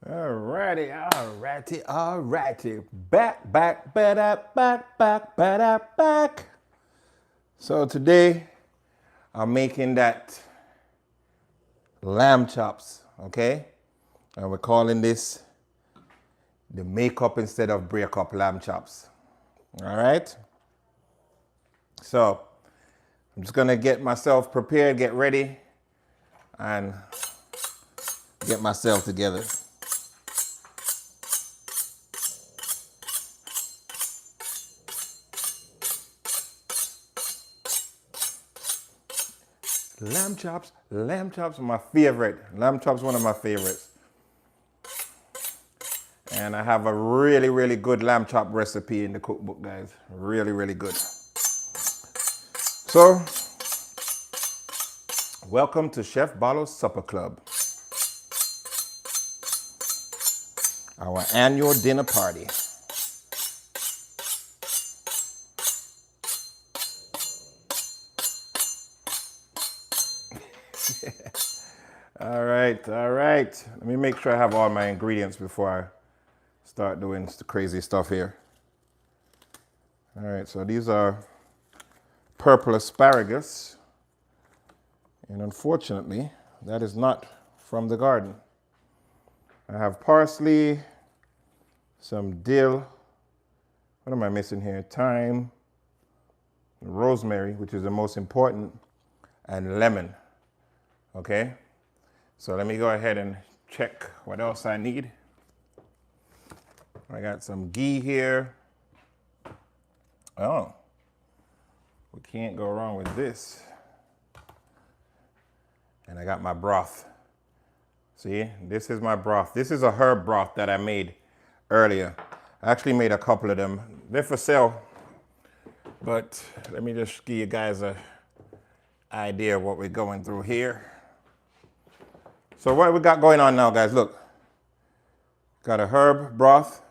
Alrighty. Back. So today I'm making that lamb chops, okay? And we're calling this the makeup instead of break up lamb chops. All right? So I'm just gonna get myself prepared, get ready, and get myself together. Lamb chops are my favorite. Lamb chops, one of my favorites. And I have a really, really good lamb chop recipe in the cookbook, guys. Really, really good. So, welcome to Chef Balo's Supper Club, our annual dinner party. All right. Let me make sure I have all my ingredients before I start doing the crazy stuff here. All right, so these are purple asparagus. And unfortunately, that is not from the garden. I have parsley, some dill. What am I missing here? Thyme, rosemary, which is the most important, and lemon. Okay? So let me go ahead and check what else I need. I got some ghee here. Oh, we can't go wrong with this. And I got my broth. See, this is my broth. This is a herb broth that I made earlier. I actually made a couple of them. They're for sale. But let me just give you guys an idea of what we're going through here. So what we got going on now, guys, look. Got a herb broth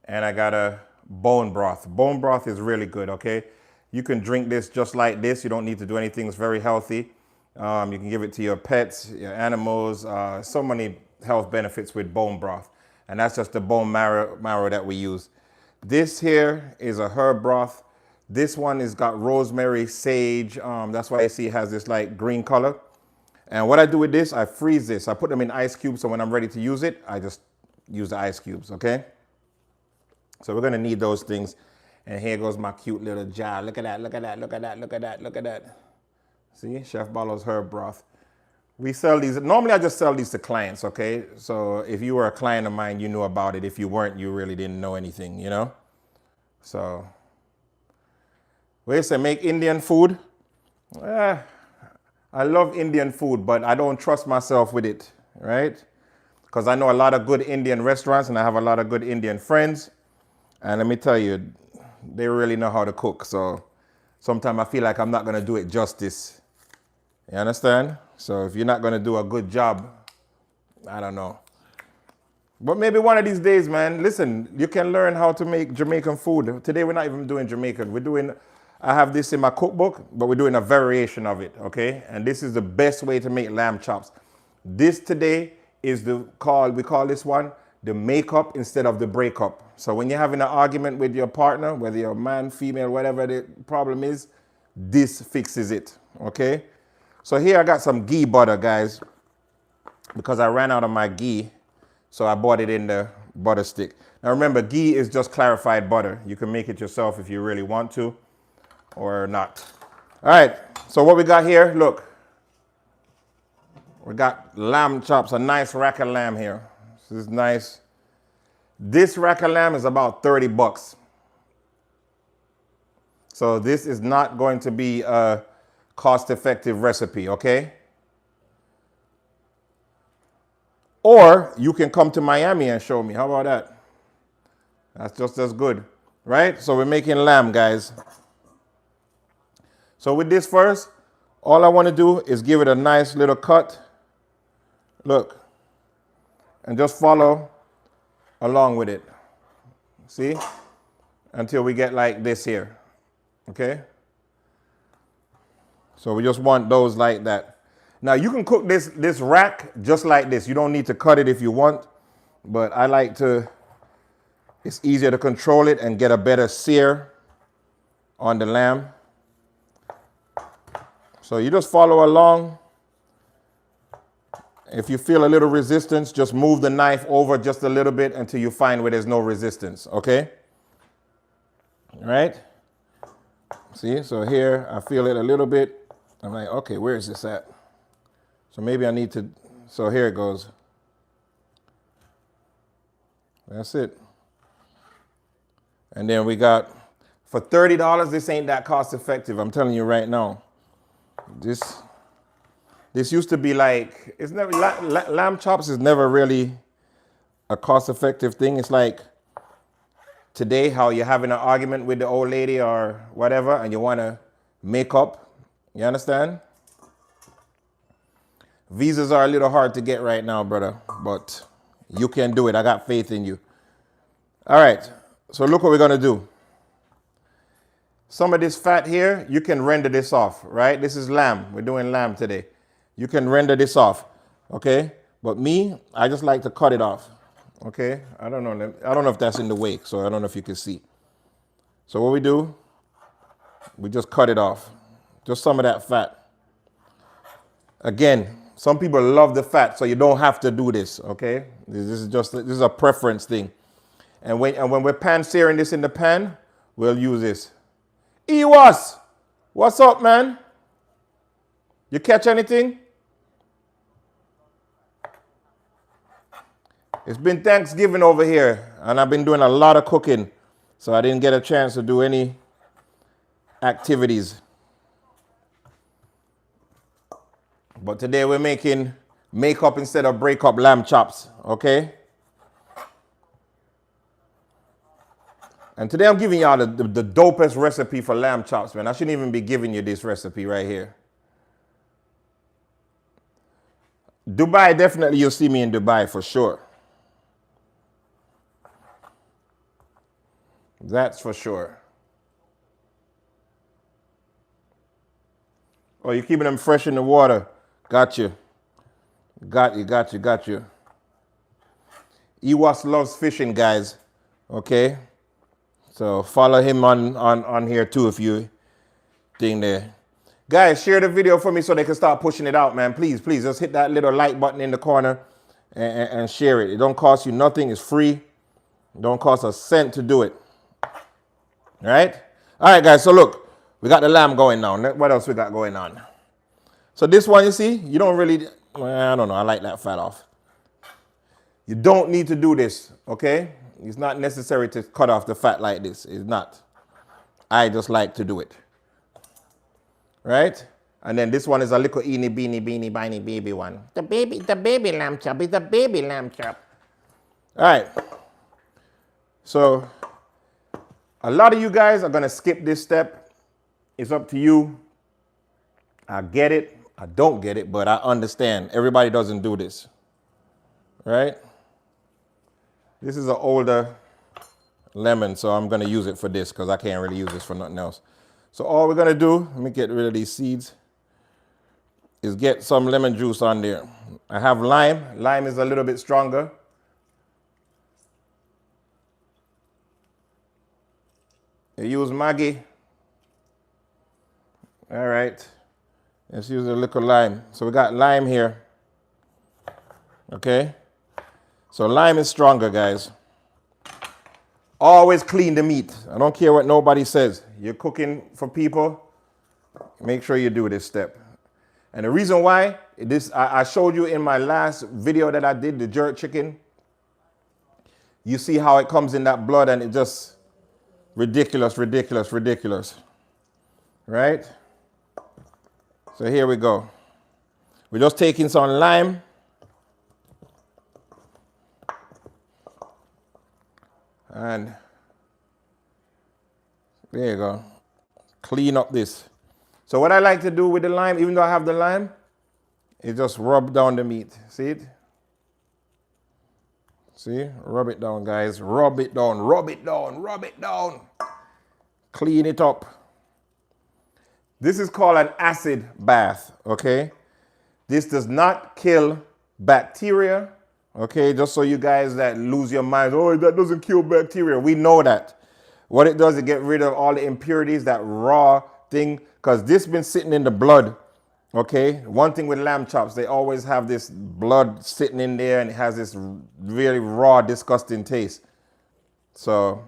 and I got a bone broth. Bone broth is really good, okay? You can drink this just like this. You don't need to do anything. It's very healthy. You can give it to your pets, your animals. So many health benefits with bone broth. And that's just the bone marrow that we use. This here is a herb broth. This one has got rosemary, sage. That's why you see it has this like green color. And what I do with this, I freeze this. I put them in ice cubes, so when I'm ready to use it, I just use the ice cubes, okay? So we're gonna need those things. And here goes my cute little jar. Look at that. See, Chef Balo's herb broth. We sell these, normally I just sell these to clients, okay? So if you were a client of mine, you knew about it. If you weren't, you really didn't know anything, you know? So, we say make Indian food. I love Indian food, but I don't trust myself with it, right? Because I know a lot of good Indian restaurants and I have a lot of good Indian friends. And let me tell you, they really know how to cook. So sometimes I feel like I'm not going to do it justice. You understand? So if you're not going to do a good job, I don't know. But maybe one of these days, man, listen, you can learn how to make Jamaican food. Today we're not even doing Jamaican. I have this in my cookbook, but we're doing a variation of it, okay? And this is the best way to make lamb chops. This today is we call this one the makeup instead of the breakup. So when you're having an argument with your partner, whether you're a man, female, whatever the problem is, this fixes it, okay? So here I got some ghee butter, guys, because I ran out of my ghee, so I bought it in the butter stick. Now remember, ghee is just clarified butter. You can make it yourself if you really want to. Or not. All right, so what we got here, look. We got lamb chops, a nice rack of lamb here. This is nice. This rack of lamb is about 30 bucks. So this is not going to be a cost-effective recipe, okay? Or you can come to Miami and show me. How about that? That's just as good, right? So we're making lamb, guys. So with this first, all I want to do is give it a nice little cut. Look. And just follow along with it. See? Until we get like this here. Okay? So we just want those like that. Now you can cook this rack just like this. You don't need to cut it if you want, but I like to, it's easier to control it and get a better sear on the lamb. So you just follow along. If you feel a little resistance, just move the knife over just a little bit until you find where there's no resistance, okay? All right? See, so here I feel it a little bit. I'm like, okay, where is this at? So maybe I need to, so here it goes. That's it. And then we got, for $30, this ain't that cost effective. I'm telling you right now. This used to be like, it's never, lamb chops is never really a cost-effective thing. It's like today how you're having an argument with the old lady or whatever and you want to make up. You understand? Visas are a little hard to get right now, brother, but you can do it. I got faith in you. All right, so look what we're going to do. Some of this fat here, you can render this off, right? This is lamb. We're doing lamb today. You can render this off, okay? But me, I just like to cut it off, okay? I don't know if that's in the way, so I don't know if you can see. So what we do, we just cut it off. Just some of that fat. Again, some people love the fat, so you don't have to do this, okay? This is a preference thing. And when we're pan searing this in the pan, we'll use this. Ewas, what's up, man? You catch anything? It's been Thanksgiving over here, and I've been doing a lot of cooking, so I didn't get a chance to do any activities. But today we're making make-up instead of break-up lamb chops, okay? And today I'm giving y'all the dopest recipe for lamb chops, man. I shouldn't even be giving you this recipe right here. Dubai, definitely you'll see me in Dubai for sure. That's for sure. Oh, you're keeping them fresh in the water. Got you. Got you. Ewas loves fishing, guys. Okay? So follow him on here too if you think there. Guys, share the video for me so they can start pushing it out, man. Please, just hit that little like button in the corner and share it. It don't cost you nothing. It's free. It don't cost a cent to do it. All right? All right, guys. So look, we got the lamb going now. What else we got going on? So this one, you see, you don't really, well, I don't know. I like that fat off. You don't need to do this, okay? It's not necessary to cut off the fat like this. It's not. I just like to do it. Right? And then this one is a little eeny, beeny, baby one. The baby lamb chop is the baby lamb chop. All right. So a lot of you guys are going to skip this step. It's up to you. I get it. I don't get it, but I understand. Everybody doesn't do this. Right? This is an older lemon, so I'm going to use it for this because I can't really use this for nothing else. So all we're going to do, let me get rid of these seeds, is get some lemon juice on there. I have lime. Lime is a little bit stronger. You use Maggi. All right. Let's use a little lime. So we got lime here. Okay. So lime is stronger, guys. Always clean the meat. I don't care what nobody says. You're cooking for people, make sure you do this step. And the reason why, I showed you in my last video that I did, the jerk chicken. You see how it comes in that blood and it just ridiculous. Right? So here we go. We're just taking some lime. And there you go. Clean up this. So what I like to do with the lime, even though I have the lime, is just rub down the meat. See it? See? Rub it down, guys. Rub it down. Clean it up. This is called an acid bath, okay? This does not kill bacteria. Okay, just so you guys that lose your minds, oh, that doesn't kill bacteria. We know that. What it does, it get rid of all the impurities, that raw thing, because this been sitting in the blood. Okay, one thing with lamb chops, they always have this blood sitting in there and it has this really raw, disgusting taste. So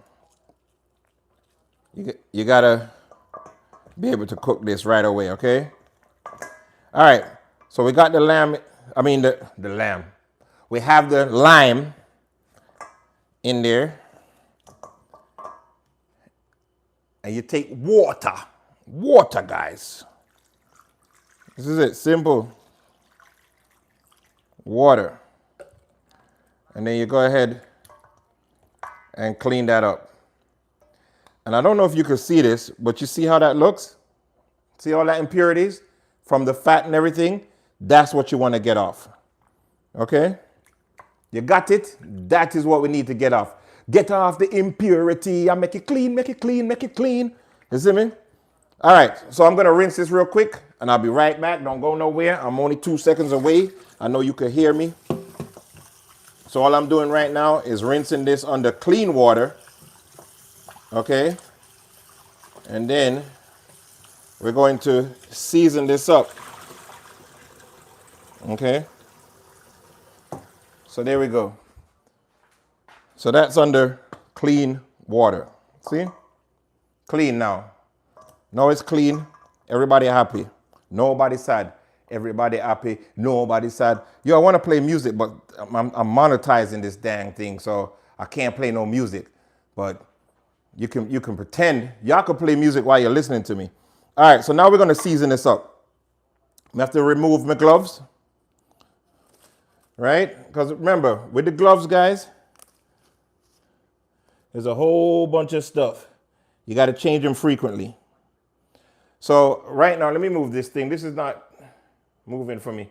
you gotta be able to cook this right away, okay? All right, so we got the lamb, the lamb. We have the lime in there. And you take water, guys. This is it, simple. Water. And then you go ahead and clean that up. And I don't know if you can see this, but you see how that looks? See all that impurities from the fat and everything? That's what you want to get off. Okay? You got it? That is what we need to get off. Get off the impurity and make it clean, make it clean, make it clean. You see me? All right, so I'm going to rinse this real quick, and I'll be right back. Don't go nowhere. I'm only 2 seconds away. I know you can hear me. So all I'm doing right now is rinsing this under clean water. Okay? And then we're going to season this up. Okay? So there we go. So that's under clean water. See? Clean now. Now it's clean. Everybody happy. Nobody sad. Everybody happy. Nobody sad. Yo, I want to play music, but I'm monetizing this dang thing, so I can't play no music. But you can pretend. Y'all can play music while you're listening to me. All right, so now we're going to season this up. I have to remove my gloves. Right? Because remember, with the gloves, guys, there's a whole bunch of stuff. You got to change them frequently. So right now, let me move this thing. This is not moving for me.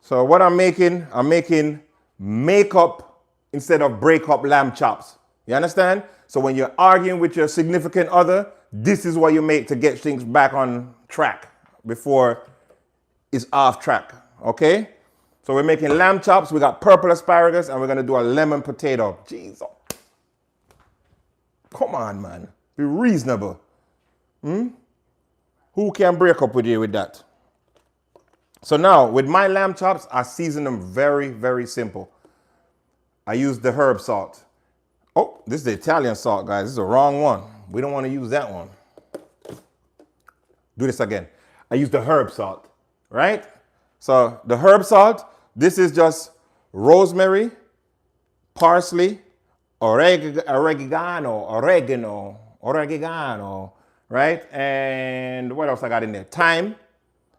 So what I'm making makeup instead of break-up lamb chops. You understand? So when you're arguing with your significant other, this is what you make to get things back on track before it's off track. Okay? So we're making lamb chops. We got purple asparagus, and we're going to do a lemon potato. Jesus. Come on, man. Be reasonable. Who can break up with you with that? So now, with my lamb chops, I season them very, very simple. I use the herb salt. Oh, this is the Italian salt, guys. This is the wrong one. We don't want to use that one. Do this again. I use the herb salt, right? So the herb salt, this is just rosemary, parsley, oregano, right? And what else I got in there? Thyme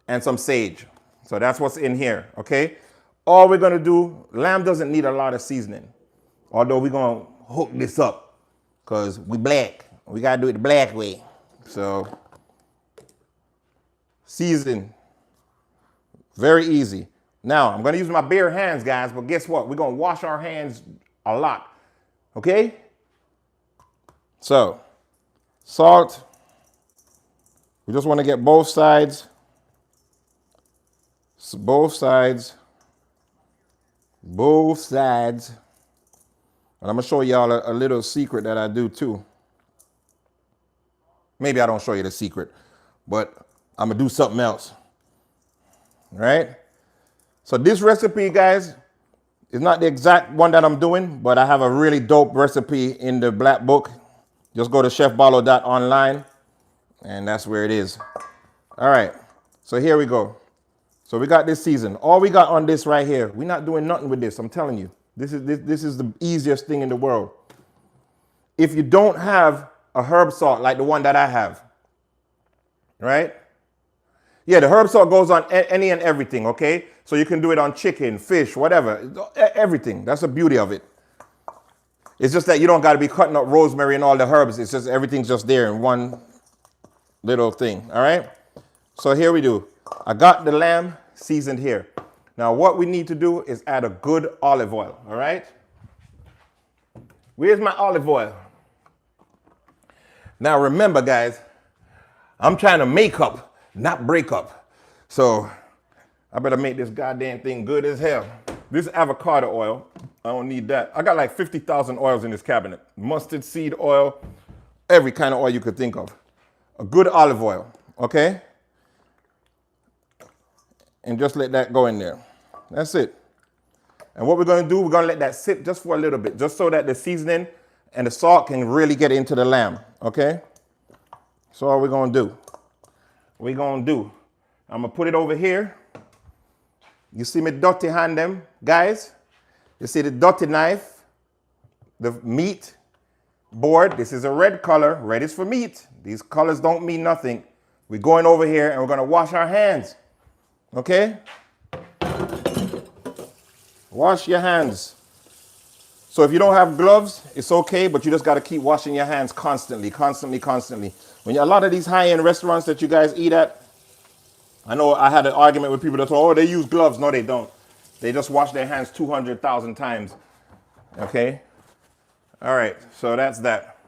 and some sage. So that's what's in here, okay? All we're gonna do, lamb doesn't need a lot of seasoning. Although we're gonna hook this up because we black. We gotta do it the black way. So season, very easy. Now I'm gonna use my bare hands, guys, but guess what? We're gonna wash our hands a lot, okay? So salt, we just wanna get both sides. Both sides. And I'm gonna show y'all a little secret that I do too. Maybe I don't show you the secret, but I'm gonna do something else. Right? So this recipe, guys, is not the exact one that I'm doing, but I have a really dope recipe in the black book. Just go to chefbalo.online and that's where it is. All right, so here we go. So we got this season. All we got on this right here, we're not doing nothing with this, I'm telling you. This is the easiest thing in the world. If you don't have a herb salt like the one that I have, right? Yeah, the herb salt goes on any and everything, okay? So you can do it on chicken, fish, whatever, everything. That's the beauty of it. It's just that you don't got to be cutting up rosemary and all the herbs. It's just everything's just there in one little thing, all right? So here we do. I got the lamb seasoned here. Now what we need to do is add a good olive oil, all right? Where's my olive oil? Now remember, guys, I'm trying to make up, not break up. So I better make this goddamn thing good as hell. This avocado oil, I don't need that. I got like 50,000 oils in this cabinet. Mustard seed oil, every kind of oil you could think of. A good olive oil, okay? And just let that go in there. That's it. And what we're going to do, we're going to let that sit just for a little bit, just so that the seasoning and the salt can really get into the lamb, okay? So all we're going to do, I'm going to put it over here. You see me dirty hand them, guys? You see the dirty knife, the meat board. This is a red color. Red is for meat. These colors don't mean nothing. We're going over here and we're going to wash our hands, okay? Wash your hands. So if you don't have gloves, it's okay, but you just got to keep washing your hands constantly. When a lot of these high-end restaurants that you guys eat at, I know I had an argument with people that said, oh, they use gloves. No, they don't. They just wash their hands 200,000 times, okay? All right, so that's that.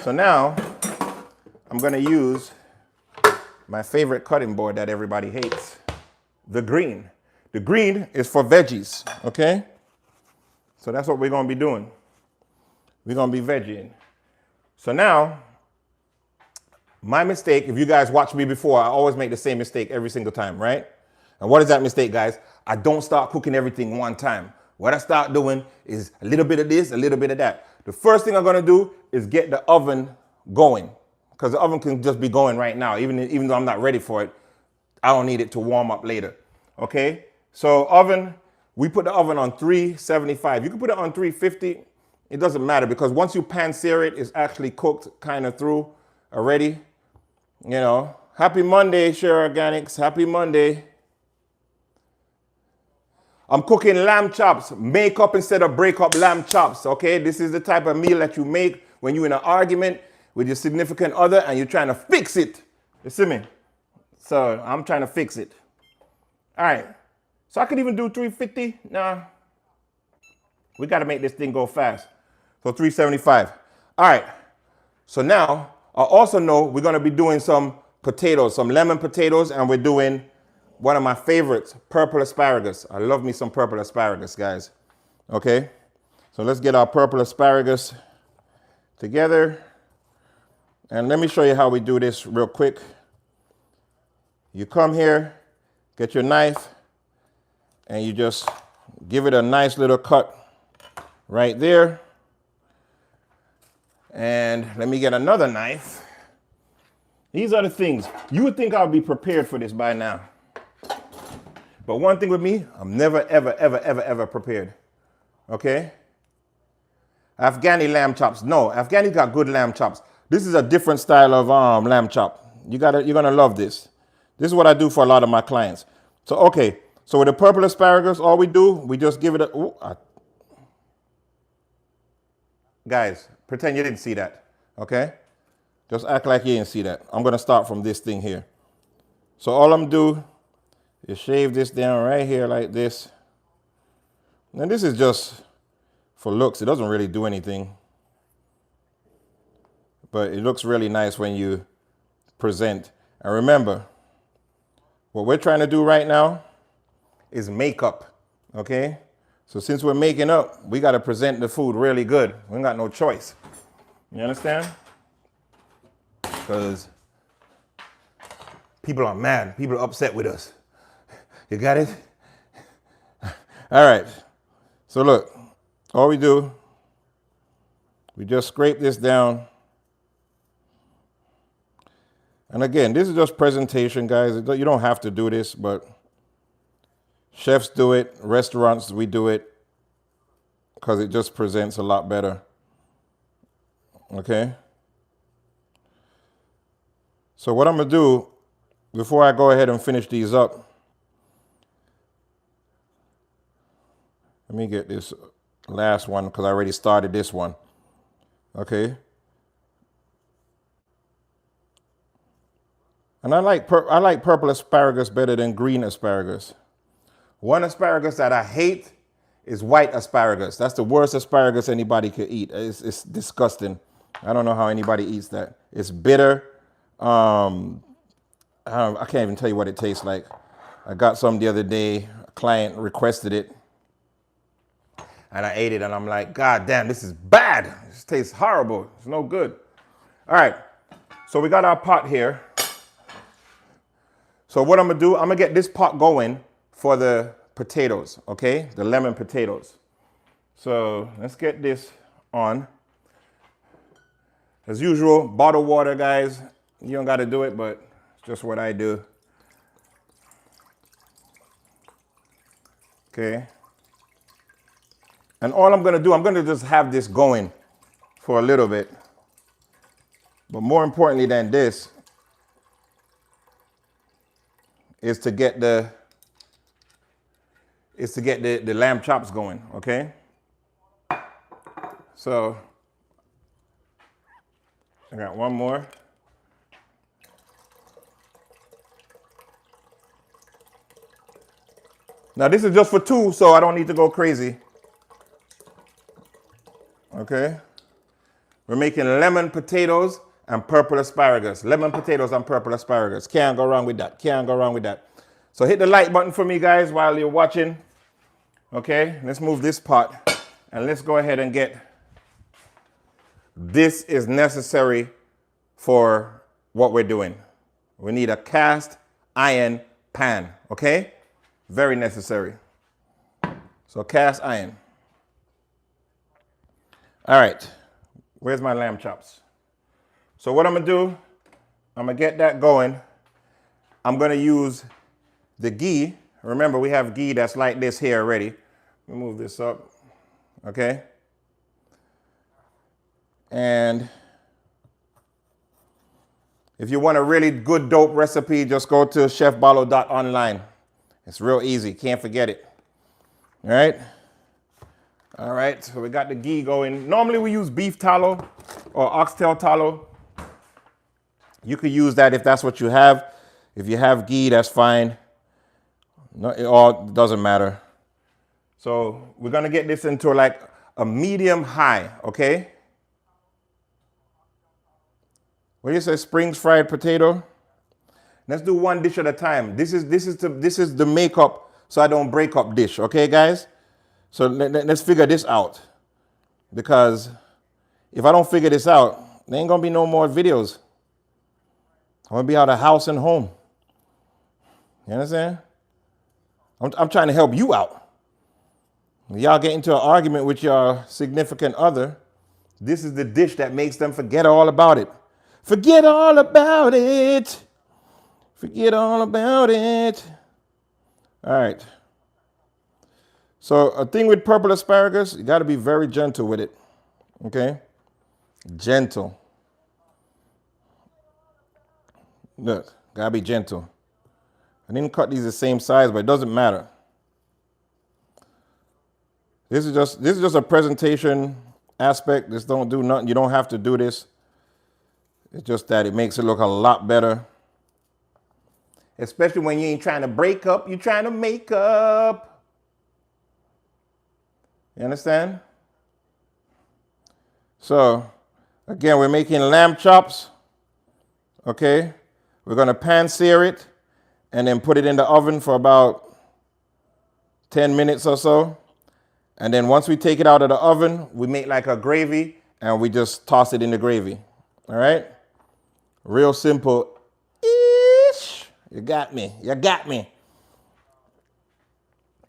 So now I'm going to use my favorite cutting board that everybody hates, the green. The green is for veggies, okay? So that's what we're going to be doing. We're going to be veggieing. So now, my mistake, if you guys watch me before, I always make the same mistake every single time, right? And what is that mistake, guys? I don't start cooking everything one time. What I start doing is a little bit of this, a little bit of that. The first thing I'm going to do is get the oven going, because the oven can just be going right now. Even though I'm not ready for it, I don't need it to warm up later, okay? So oven, we put the oven on 375. You can put it on 350. It doesn't matter, because once you pan sear it, it's actually cooked kind of through already. You know, happy Monday, Share Organics. Happy Monday. I'm cooking lamb chops. Make up instead of break up lamb chops, okay? This is the type of meal that you make when you're in an argument with your significant other and you're trying to fix it. You see me? So I'm trying to fix it. All right. So I could even do 350. Nah. We got to make this thing go fast. So 375. All right. So now I also know we're going to be doing some potatoes, some lemon potatoes, and we're doing one of my favorites, purple asparagus. I love me some purple asparagus, guys. Okay. So let's get our purple asparagus together. And let me show you how we do this real quick. You come here, get your knife, and you just give it a nice little cut right there. And let me get another knife. These are the things. You would think I would be prepared for this by now. But one thing with me, I'm never, ever prepared. Okay? Afghani lamb chops. No, Afghani's got good lamb chops. This is a different style of lamb chop. You're gonna love this. This is what I do for a lot of my clients. So, okay. So with the purple asparagus, all we do, we just give it a... Guys, pretend you didn't see that, okay? Just act like you didn't see that. I'm going to start from this thing here. So all I'm do is shave this down right here like this. And this is just for looks. It doesn't really do anything. But it looks really nice when you present. And remember, what we're trying to do right now is makeup, okay? So since we're making up, we got to present the food really good. We ain't got no choice. You understand? Because people are mad. People are upset with us. You got it? All right. So look, all we do, we just scrape this down. And again, this is just presentation, guys. You don't have to do this, but chefs do it, restaurants, we do it because it just presents a lot better. Okay? So what I'm going to do, before I go ahead and finish these up, let me get this last one because I already started this one. Okay? And I like purple asparagus better than green asparagus. One asparagus that I hate is white asparagus. That's the worst asparagus anybody could eat. It's disgusting. I don't know how anybody eats that. It's bitter. I can't even tell you what it tastes like. I got some the other day. A client requested it. And I ate it and I'm like, God damn, this is bad. This tastes horrible. It's no good. All right. So we got our pot here. So what I'm gonna do, I'm gonna get this pot going for the potatoes, okay? The lemon potatoes. So let's get this on. As usual, bottled water, guys. You don't gotta do it, but it's just what I do. Okay. And all I'm gonna do, I'm gonna just have this going for a little bit. But more importantly than this is to get the lamb chops going, okay? So I got one more. Now this is just for 2, so I don't need to go crazy. Okay? We're making lemon potatoes and purple asparagus. Lemon potatoes and purple asparagus. Can't go wrong with that. Can't go wrong with that. So hit the like button for me, guys, while you're watching. Okay? Let's move this pot and let's go ahead and get. This is necessary for what we're doing. We need a cast iron pan. Okay? Very necessary. So cast iron. All right. Where's my lamb chops? So what I'm gonna do, I'm gonna get that going. I'm gonna use the ghee. Remember, we have ghee that's like this here already. Let me move this up, okay? And if you want a really good dope recipe, just go to chefbalo.online. It's real easy, can't forget it. All right? All right, so we got the ghee going. Normally we use beef tallow or oxtail tallow. You could use that if that's what you have. If you have ghee, that's fine. No, it all doesn't matter. So we're gonna get this into like a medium high, okay? What do you say, Springs fried potato? Let's do one dish at a time. This is the makeup so I don't break up dish, okay, guys? So let's figure this out, because if I don't figure this out, there ain't gonna be no more videos. I'm gonna be out of house and home. You understand? I'm trying to help you out. Y'all get into an argument with your significant other, this is the dish that makes them forget all about it. Forget all about it. Forget all about it. All right. So a thing with purple asparagus, you got to be very gentle with it, okay? Gentle. Look, got to be gentle. I didn't cut these the same size, but it doesn't matter. This is just a presentation aspect. This don't do nothing. You don't have to do this. It's just that it makes it look a lot better. Especially when you ain't trying to break up, you're trying to make up. You understand? So, again, we're making lamb chops. Okay? We're going to pan sear it and then put it in the oven for about 10 minutes or so. And then once we take it out of the oven, we make like a gravy and we just toss it in the gravy. All right? Real simple-ish. You got me. You got me.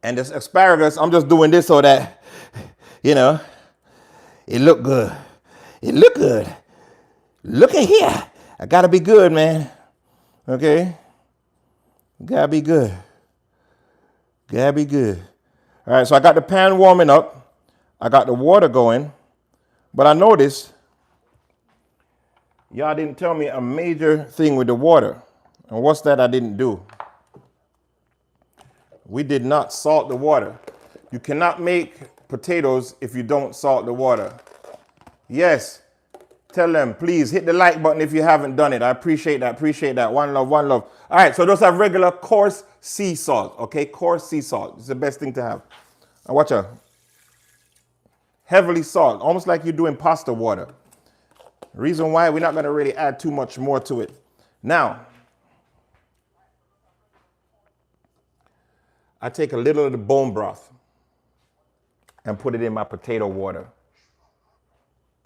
And this asparagus, I'm just doing this so that, you know, it look good. It look good. Look at here. I gotta be good, man. Okay? Gotta be good. Gotta be good. All right, so I got the pan warming up. I got the water going. But I noticed y'all didn't tell me a major thing with the water. And what's that I didn't do? We did not salt the water. You cannot make potatoes if you don't salt the water. Yes, tell them, please hit the like button if you haven't done it. I appreciate that, appreciate that. One love, one love. All right, so just have regular coarse sea salt, okay? Coarse sea salt. It's the best thing to have. Now watch out. Heavily salt, almost like you're doing pasta water. Reason why, we're not gonna really add too much more to it. Now, I take a little of the bone broth and put it in my potato water.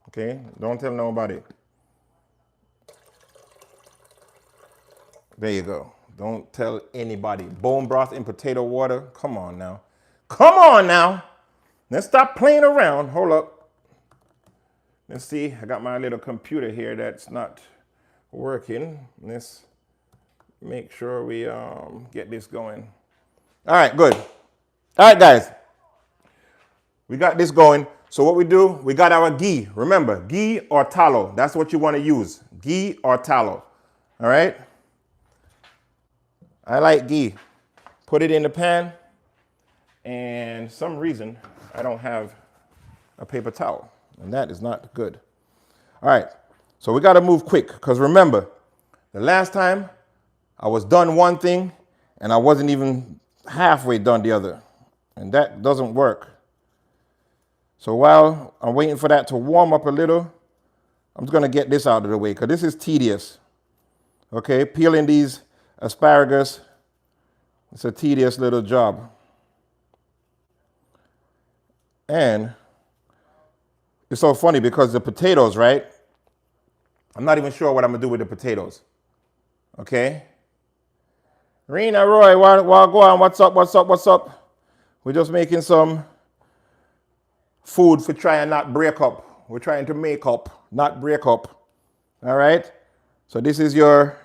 Okay, don't tell nobody. There you go. Don't tell anybody. Bone broth in potato water. Come on now. Come on now. Let's stop playing around. Hold up. Let's see. I got my little computer here that's not working. Let's make sure we get this going. All right, good. All right, guys. We got this going. So what we do, we got our ghee. Remember, ghee or tallow. That's what you want to use. Ghee or tallow. All right. I like ghee. Put it in the pan. And some reason, I don't have a paper towel. And that is not good. All right. So we got to move quick. Because remember, the last time I was done one thing and I wasn't even halfway done the other. And that doesn't work. So while I'm waiting for that to warm up a little, I'm just going to get this out of the way because this is tedious. Okay, peeling these asparagus, it's a tedious little job. And it's so funny because the potatoes, right? I'm not even sure what I'm going to do with the potatoes. Okay? Rena, Roy, what go on? What's up? We're just making some food for try and not break up. We're trying to make up, not break up. All right? So this is your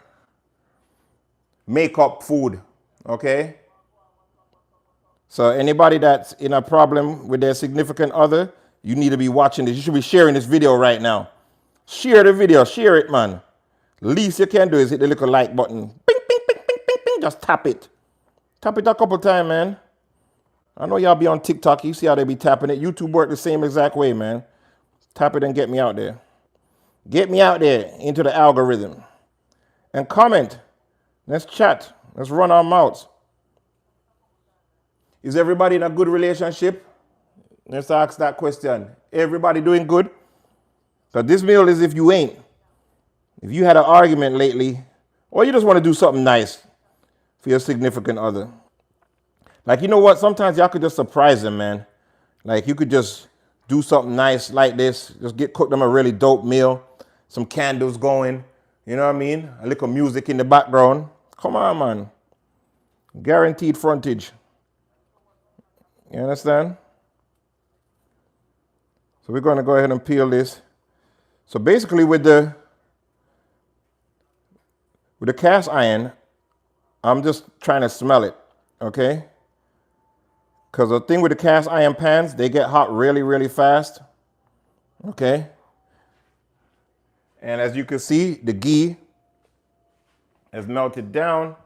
make-up food, okay? So anybody that's in a problem with their significant other, you need to be watching this. You should be sharing this video right now. Share the video. Share it, man. Least you can do is hit the little like button. Bing, bing, bing, bing, bing, bing. Just tap it. Tap it a couple times, man. I know y'all be on TikTok. You see how they be tapping it. YouTube work the same exact way, man. Tap it and get me out there. Get me out there into the algorithm. And comment. Let's chat. Let's run our mouths. Is everybody in a good relationship? Let's ask that question. Everybody doing good? Because this meal is if you ain't. If you had an argument lately, or you just want to do something nice for your significant other. Like, you know what? Sometimes y'all could just surprise them, man. Like, you could just do something nice like this. Just cook them a really dope meal. Some candles going. You know what I mean? A little music in the background. Come on, man. Guaranteed frontage. You understand? So we're going to go ahead and peel this. So basically with the cast iron, I'm just trying to smell it, okay? Because the thing with the cast iron pans, they get hot really, really fast, okay? And as you can see, the ghee has melted down.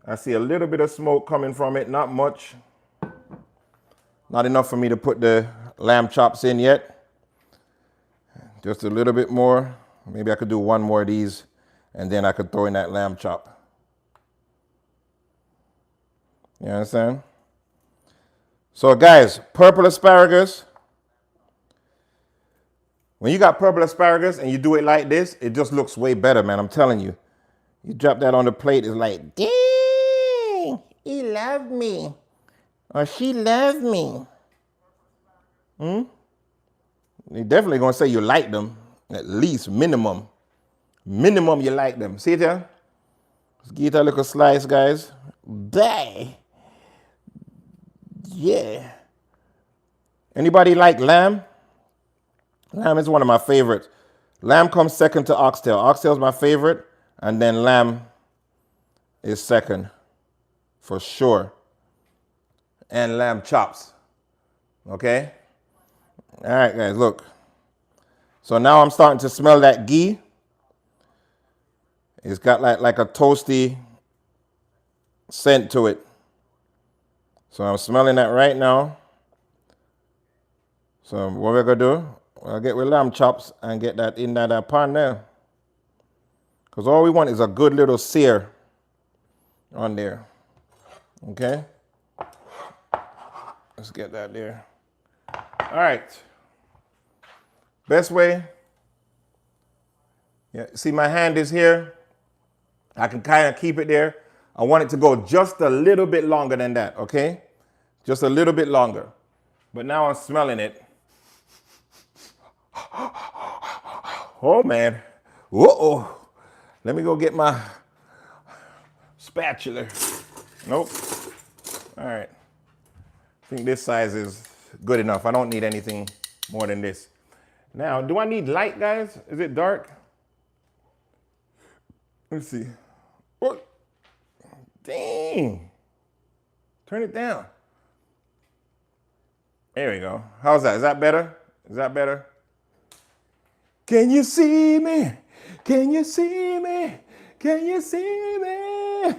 I see a little bit of smoke coming from it, not much. Not enough for me to put the lamb chops in yet. Just a little bit more. Maybe I could do one more of these and then I could throw in that lamb chop. You understand? So guys, purple asparagus. When you got purple asparagus and you do it like this, it just looks way better, man. I'm telling you. You drop that on the plate, it's like, dang, he loved me. Or she loved me. You're definitely going to say you like them. At least, minimum. Minimum you like them. See it here? Let's give it a little slice, guys. Bye. Yeah. Anybody like lamb? Lamb is one of my favorites. Lamb comes second to oxtail. Oxtail is my favorite. And then lamb is second. For sure. And lamb chops. Okay? All right, guys, look. So now I'm starting to smell that ghee. It's got like a toasty scent to it. So I'm smelling that right now. So what we're going to do, I'll get with lamb chops and get that in that pan there. Because all we want is a good little sear on there. Okay? Let's get that there. All right. Best way. Yeah, see my hand is here. I can kind of keep it there. I want it to go just a little bit longer than that, okay? Just a little bit longer. But now I'm smelling it. Oh man. Whoa. Let me go get my spatula. Nope. All right. I think this size is good enough. I don't need anything more than this. Now, do I need light, guys? Is it dark? Let's see. What? Dang. Turn it down. There we go. How's that? Is that better? Is that better? Can you see me? Can you see me? Can you see me?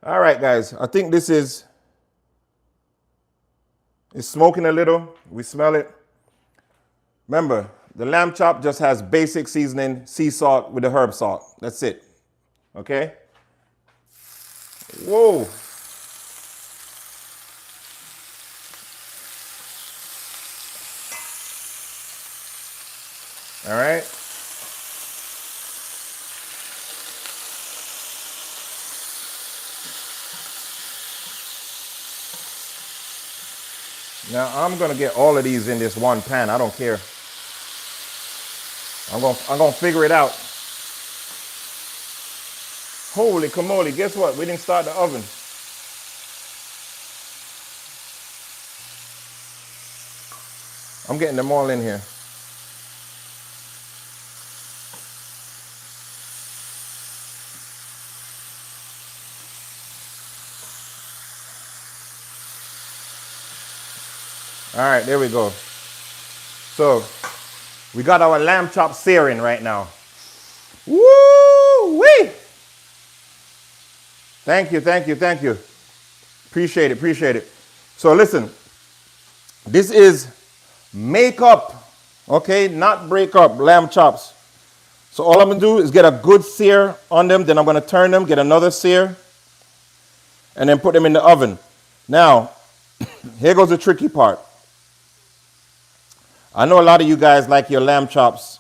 All right, guys. I think this is, it's smoking a little. We smell it. Remember, the lamb chop just has basic seasoning, sea salt with the herb salt. That's it. Okay? Whoa. All right. Now I'm gonna get all of these in this one pan. I don't care. I'm gonna figure it out. Holy camoli, guess what? We didn't start the oven. I'm getting them all in here. All right, there we go. So we got our lamb chop searing right now. Woo-wee! Thank you, thank you, thank you. Appreciate it, appreciate it. So listen, this is make up, okay, not break up, lamb chops. So all I'm gonna do is get a good sear on them, then I'm gonna turn them, get another sear, and then put them in the oven. Now, here goes the tricky part. I know a lot of you guys like your lamb chops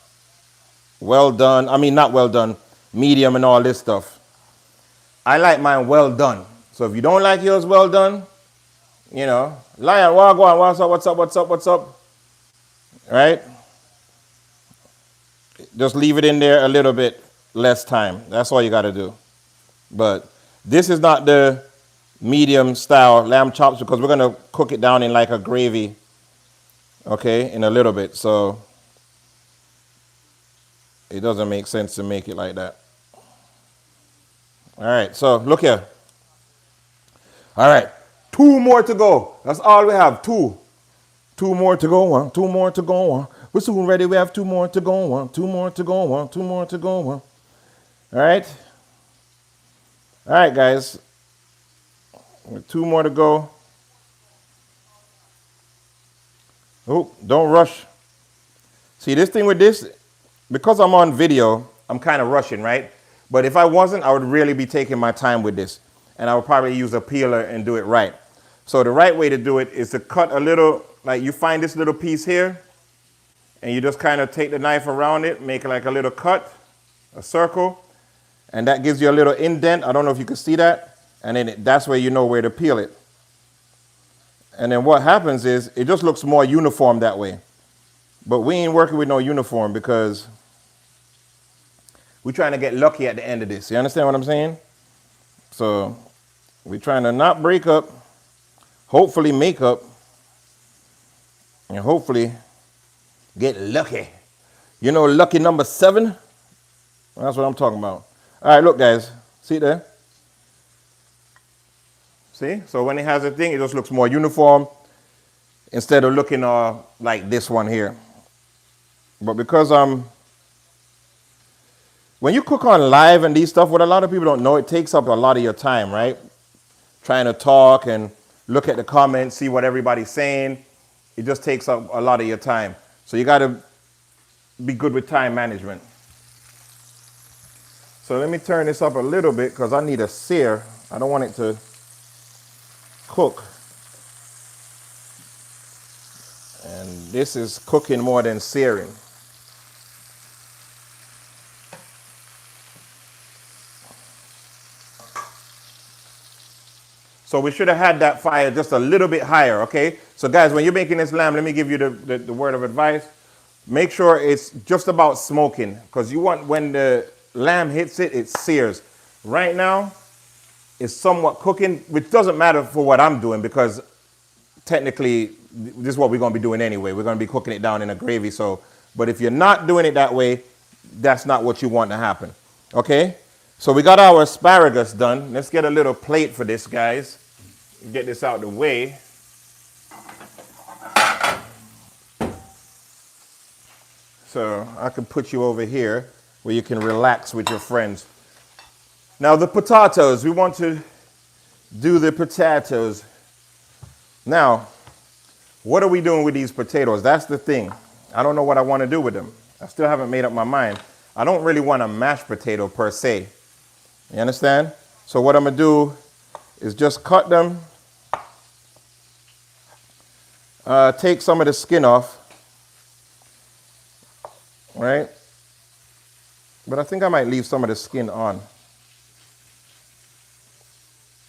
well done. I mean, not well done, medium and all this stuff. I like mine well done. So if you don't like yours well done, you know, Lion, wagwan, what's up, what's up, what's up, what's up? Right? Just leave it in there a little bit less time. That's all you got to do. But this is not the medium style lamb chops because we're going to cook it down in like a gravy, okay, in a little bit. So it doesn't make sense to make it like that. All right, so look here. All right, 2 more to go. That's all we have, 2. 2 more to go, 1, 2 more to go, 1. We're soon ready, we have 2 more to go, 1, 2 more to go, 1, 2 more to go, 1. All right? All right, guys. 2 more to go. Oh, don't rush. See, this thing with this, because I'm on video, I'm kind of rushing, right? But if I wasn't, I would really be taking my time with this. And I would probably use a peeler and do it right. So the right way to do it is to cut a little, like you find this little piece here, and you just kind of take the knife around it, make like a little cut, a circle, and that gives you a little indent. I don't know if you can see that. And then that's where you know where to peel it. And then what happens is it just looks more uniform that way. But we ain't working with no uniform because we're trying to get lucky at the end of this. You understand what I'm saying? So we're trying to not break up, hopefully make up, and hopefully get lucky. You know lucky number 7? That's what I'm talking about. All right, look, guys. See there? See? So when it has a thing, it just looks more uniform instead of looking like this one here. But because when you cook on live and these stuff, what a lot of people don't know, it takes up a lot of your time, right? Trying to talk and look at the comments, see what everybody's saying. It just takes up a lot of your time. So you got to be good with time management. So let me turn this up a little bit because I need a sear. I don't want it to cook. And this is cooking more than searing. So we should have had that fire just a little bit higher, okay? So guys, when you're making this lamb, let me give you the word of advice. Make sure it's just about smoking, because you want, when the lamb hits it, it sears. Right now, it's somewhat cooking, which doesn't matter for what I'm doing, because technically, this is what we're going to be doing anyway. We're going to be cooking it down in a gravy. So, but if you're not doing it that way, that's not what you want to happen. Okay? So we got our asparagus done. Let's get a little plate for this, guys. Get this out of the way. So I can put you over here where you can relax with your friends. Now the potatoes, we want to do the potatoes. Now, what are we doing with these potatoes? That's the thing. I don't know what I want to do with them. I still haven't made up my mind. I don't really want a mashed potato per se. You understand? So what I'm going to do is just cut them. Take some of the skin off. Right? But I think I might leave some of the skin on.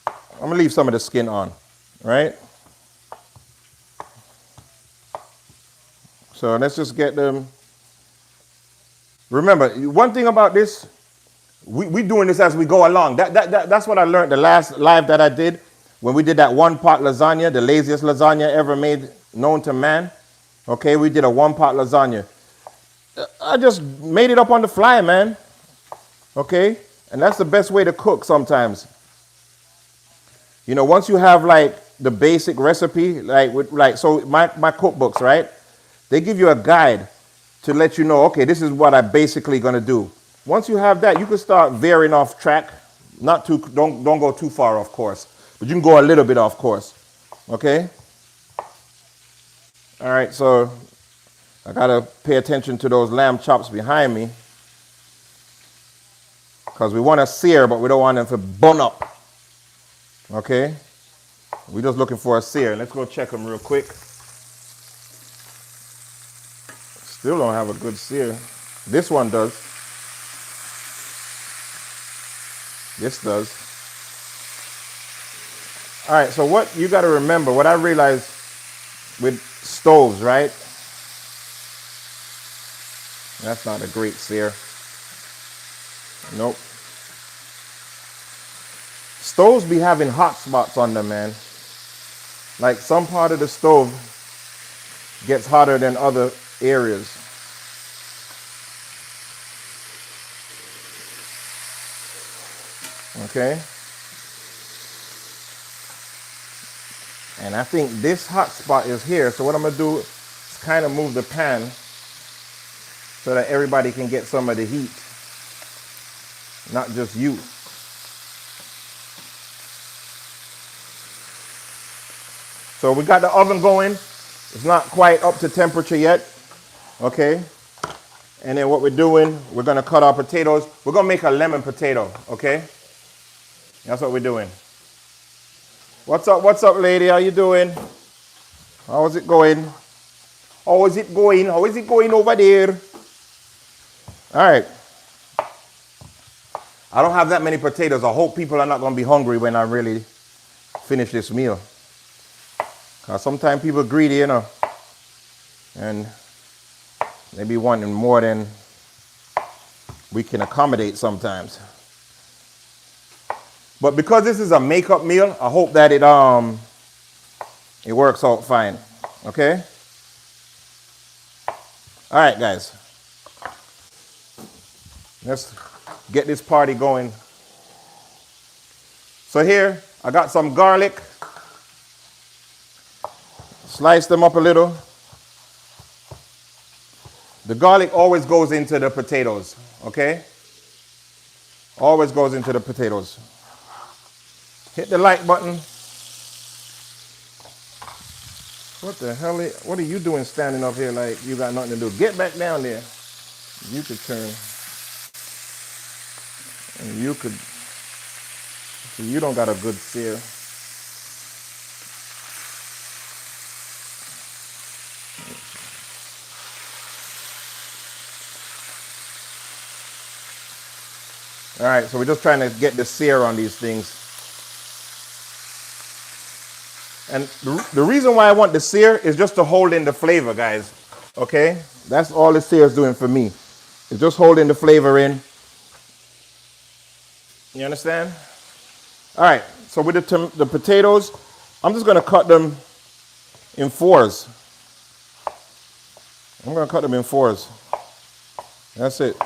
I'm going to leave some of the skin on. Right? So let's just get them. Remember, one thing about this, we doing this as we go along. That's what I learned the last live that I did, when we did that one-pot lasagna, the laziest lasagna ever made known to man. Okay, we did a one-pot lasagna. I just made it up on the fly, man. Okay, and that's the best way to cook sometimes. You know, once you have like the basic recipe, so my cookbooks, right? They give you a guide to let you know, okay, this is what I'm basically going to do. Once you have that, you can start veering off track. Don't go too far off course, but you can go a little bit off course. Okay? All right, so I got to pay attention to those lamb chops behind me, because we want to sear, but we don't want them to burn up. Okay? We're just looking for a sear. Let's go check them real quick. Still don't have a good sear. This one does. This does. All right, so what you got to remember, what I realized with stoves, right? That's not a great sear. Nope. Stoves be having hot spots on them, man. Like some part of the stove gets hotter than other areas. Okay. And I think this hot spot is here. So what I'm going to do is kind of move the pan so that everybody can get some of the heat. Not just you. So we got the oven going. It's not quite up to temperature yet. Okay. And then what we're doing, we're going to cut our potatoes. We're going to make a lemon potato. Okay. That's what we're doing. What's up, lady? How you doing? How is it going? How is it going? How is it going over there? All right. I don't have that many potatoes. I hope people are not going to be hungry when I really finish this meal. Because sometimes people are greedy, you know. And they be wanting more than we can accommodate sometimes. But because this is a makeup meal, I hope that it works out fine. Okay? All right, guys. Let's get this party going. So here, I got some garlic. Slice them up a little. The garlic always goes into the potatoes, okay? Always goes into the potatoes. Hit the like button. What the hell? What are you doing standing up here like you got nothing to do? Get back down there. You could turn. And you could. So you don't got a good sear. All right, so we're just trying to get the sear on these things. And the reason why I want the sear is just to hold in the flavor, guys. Okay? That's all the sear is doing for me. It's just holding the flavor in. You understand? All right. So with the potatoes, I'm just going to cut them in fours. I'm going to cut them in fours. That's it.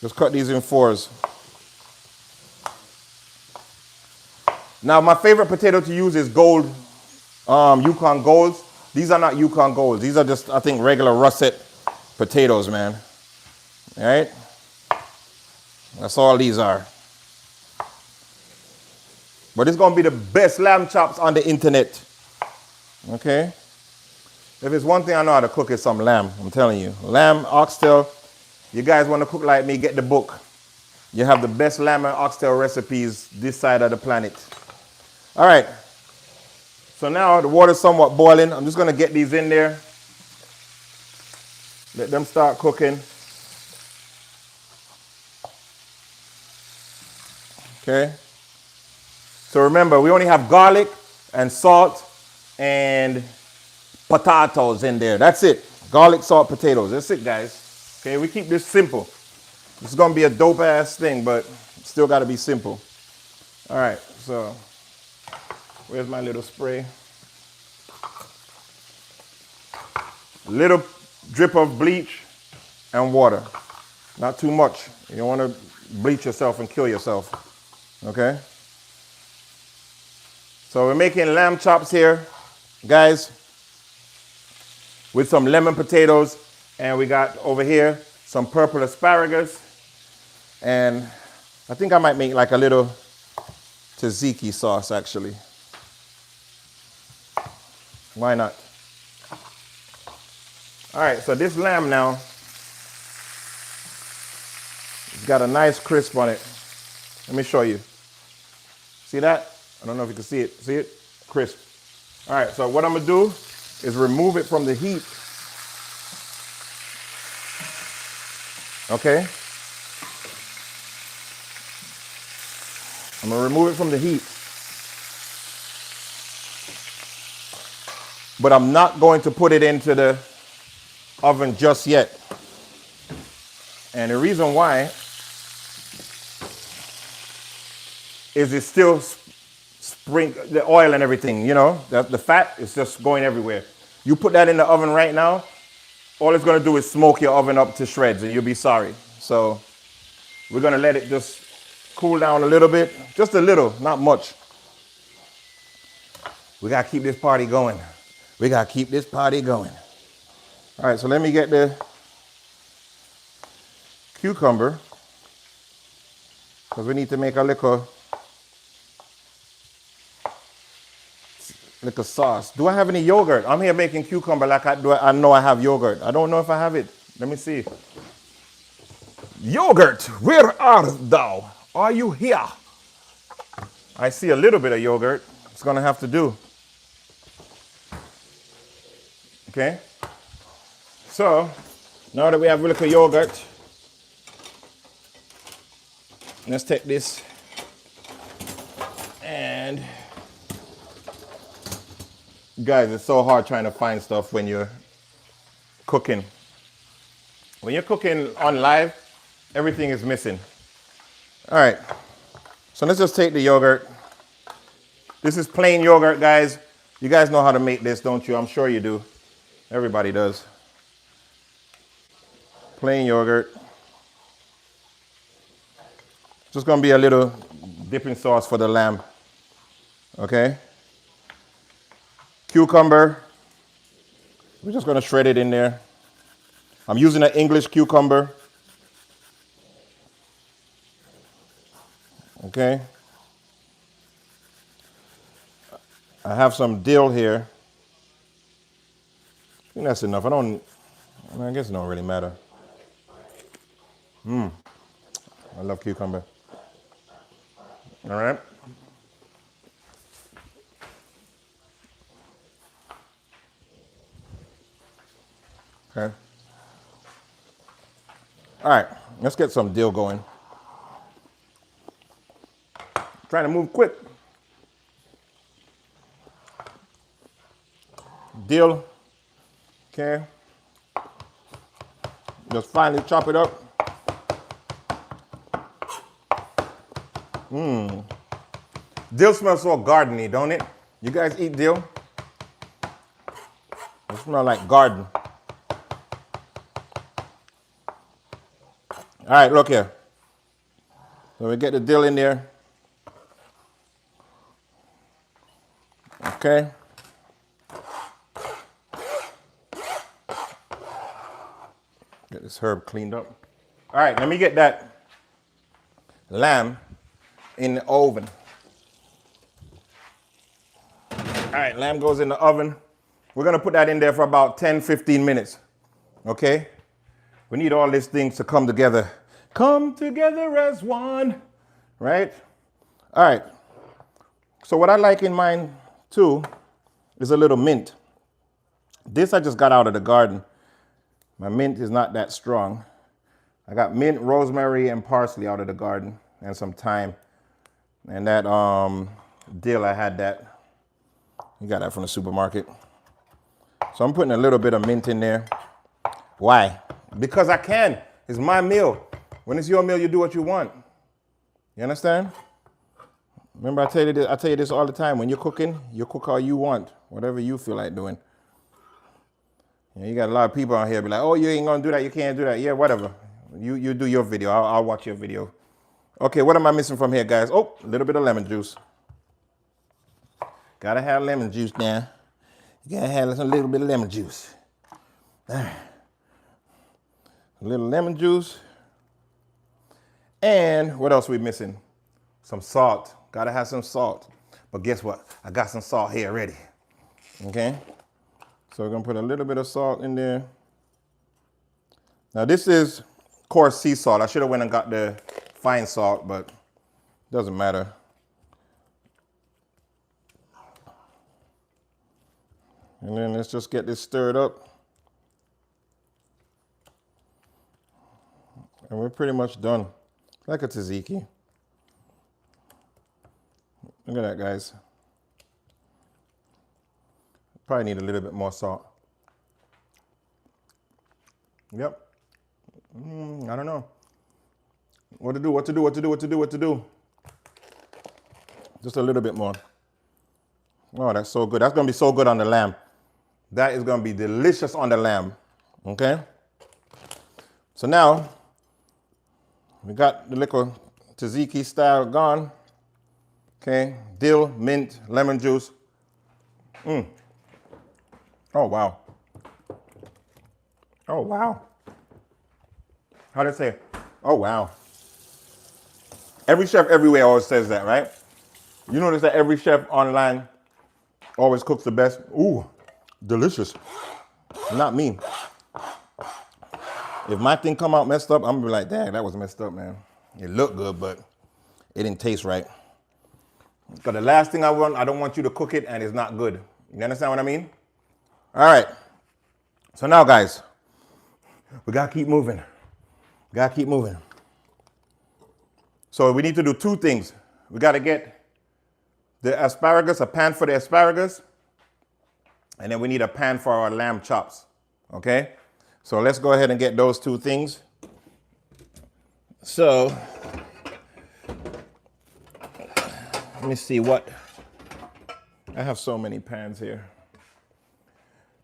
Just cut these in fours. Now, my favorite potato to use is gold, Yukon Golds. These are not Yukon Golds. These are just, I think, regular russet potatoes, man. All right? That's all these are. But it's going to be the best lamb chops on the internet. Okay? If there's one thing I know how to cook, it's some lamb. I'm telling you. Lamb, oxtail. You guys want to cook like me, get the book. You have the best lamb and oxtail recipes this side of the planet. All right. So now the water's somewhat boiling. I'm just going to get these in there. Let them start cooking. Okay. So remember, we only have garlic and salt and potatoes in there. That's it. Garlic, salt, potatoes. That's it, guys. Okay, we keep this simple. This is going to be a dope ass thing, but still got to be simple. All right, so where's my little spray? Little drip of bleach and water. Not too much. You don't want to bleach yourself and kill yourself. Okay? So we're making lamb chops here, guys, with some lemon potatoes, and we got over here some purple asparagus, and I think I might make like a little tzatziki sauce actually. Why not? All right, so this lamb now, it's got a nice crisp on it. Let me show you. See that? I don't know if you can see it. See it? Crisp. All right, so what I'm gonna do is remove it from the heat. Okay? I'm gonna remove it from the heat. But I'm not going to put it into the oven just yet. And the reason why is it's still the oil and everything, you know, the fat is just going everywhere. You put that in the oven right now, all it's going to do is smoke your oven up to shreds and you'll be sorry. So we're going to let it just cool down a little bit, just a little, not much. We got to keep this party going. We got to keep this party going. All right, so let me get the cucumber because we need to make a little sauce. Do I have any yogurt? I'm here making cucumber like I know I have yogurt. I don't know if I have it. Let me see. Yogurt, where art thou? Are you here? I see a little bit of yogurt. It's gonna have to do. Okay. So now that we have a little yogurt, let's take this and guys, it's so hard trying to find stuff when you're cooking. When you're cooking on live, everything is missing. All right, so let's just take the yogurt. This is plain yogurt, guys. You guys know how to make this, don't you? I'm sure you do. Everybody does. Plain yogurt. Just gonna be a little dipping sauce for the lamb. Okay? Cucumber. We're just gonna shred it in there. I'm using an English cucumber. Okay? I have some dill here. I think that's enough. I guess it don't really matter. I love cucumber. All right. Okay. All right, let's get some dill going. Trying to move quick. dill. Okay. Just finely chop it up. Dill smells so gardeny, don't it? You guys eat dill? It smells like garden. All right, look here. So we get the dill in there. Okay. Get this herb cleaned up. All right, let me get that lamb in the oven. All right, lamb goes in the oven. We're gonna put that in there for about 10, 15 minutes, okay? We need all these things to come together. Come together as one, right? All right, so what I like in mine too is a little mint. This I just got out of the garden. My mint is not that strong. I got mint, rosemary, and parsley out of the garden, and some thyme. And that dill, I had that. You got that from the supermarket. So I'm putting a little bit of mint in there. Why? Because I can. It's my meal. When it's your meal, you do what you want. You understand? Remember, I tell you this all the time. When you're cooking, you cook how you want, whatever you feel like doing. You got a lot of people out here be like, oh, you ain't gonna do that, you can't do that. Yeah, whatever. You do your video. I'll watch your video. Okay, what am I missing from here, guys? Oh, a little bit of lemon juice. Gotta have lemon juice now. You gotta have a little bit of lemon juice. A little lemon juice. And what else are we missing? Some salt. Gotta have some salt. But guess what? I got some salt here ready. Okay? So we're gonna put a little bit of salt in there. Now this is coarse sea salt. I should have went and got the fine salt, but it doesn't matter. And then let's just get this stirred up. And we're pretty much done. Like a tzatziki. Look at that, guys. Probably need a little bit more salt. Yep. I don't know. What to do. Just a little bit more. Oh, that's so good. That's going to be so good on the lamb. That is going to be delicious on the lamb. Okay? So now, we got the little tzatziki style gone. Okay? Dill, mint, lemon juice. Oh, wow. Oh, wow. How did I say? Oh, wow. Every chef everywhere always says that, right? You notice that every chef online always cooks the best. Ooh, delicious. Not me. If my thing come out messed up, I'm gonna be like, dang, that was messed up, man. It looked good, but it didn't taste right. Because the last thing I don't want you to cook it and it's not good. You understand what I mean? All right. So now, guys, we gotta keep moving. Gotta keep moving. So we need to do two things. We gotta get the asparagus, a pan for the asparagus, and then we need a pan for our lamb chops, okay? So let's go ahead and get those two things. So, let me see what, I have so many pans here.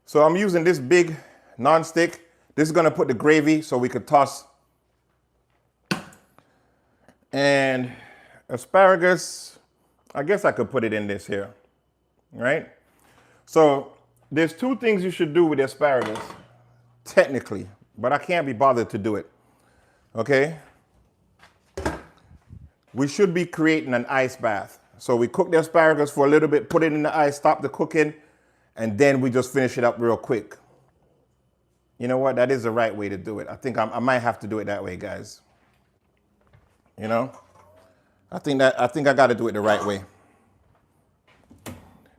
So I'm using this big non-stick. This is gonna put the gravy so we could toss. And asparagus, I guess I could put it in this here, right? So there's two things you should do with the asparagus, technically, but I can't be bothered to do it, okay? We should be creating an ice bath. So we cook the asparagus for a little bit, put it in the ice, stop the cooking, and then we just finish it up real quick. You know what? That is the right way to do it. I think I might have to do it that way, guys. You know? I think I got to do it the right way.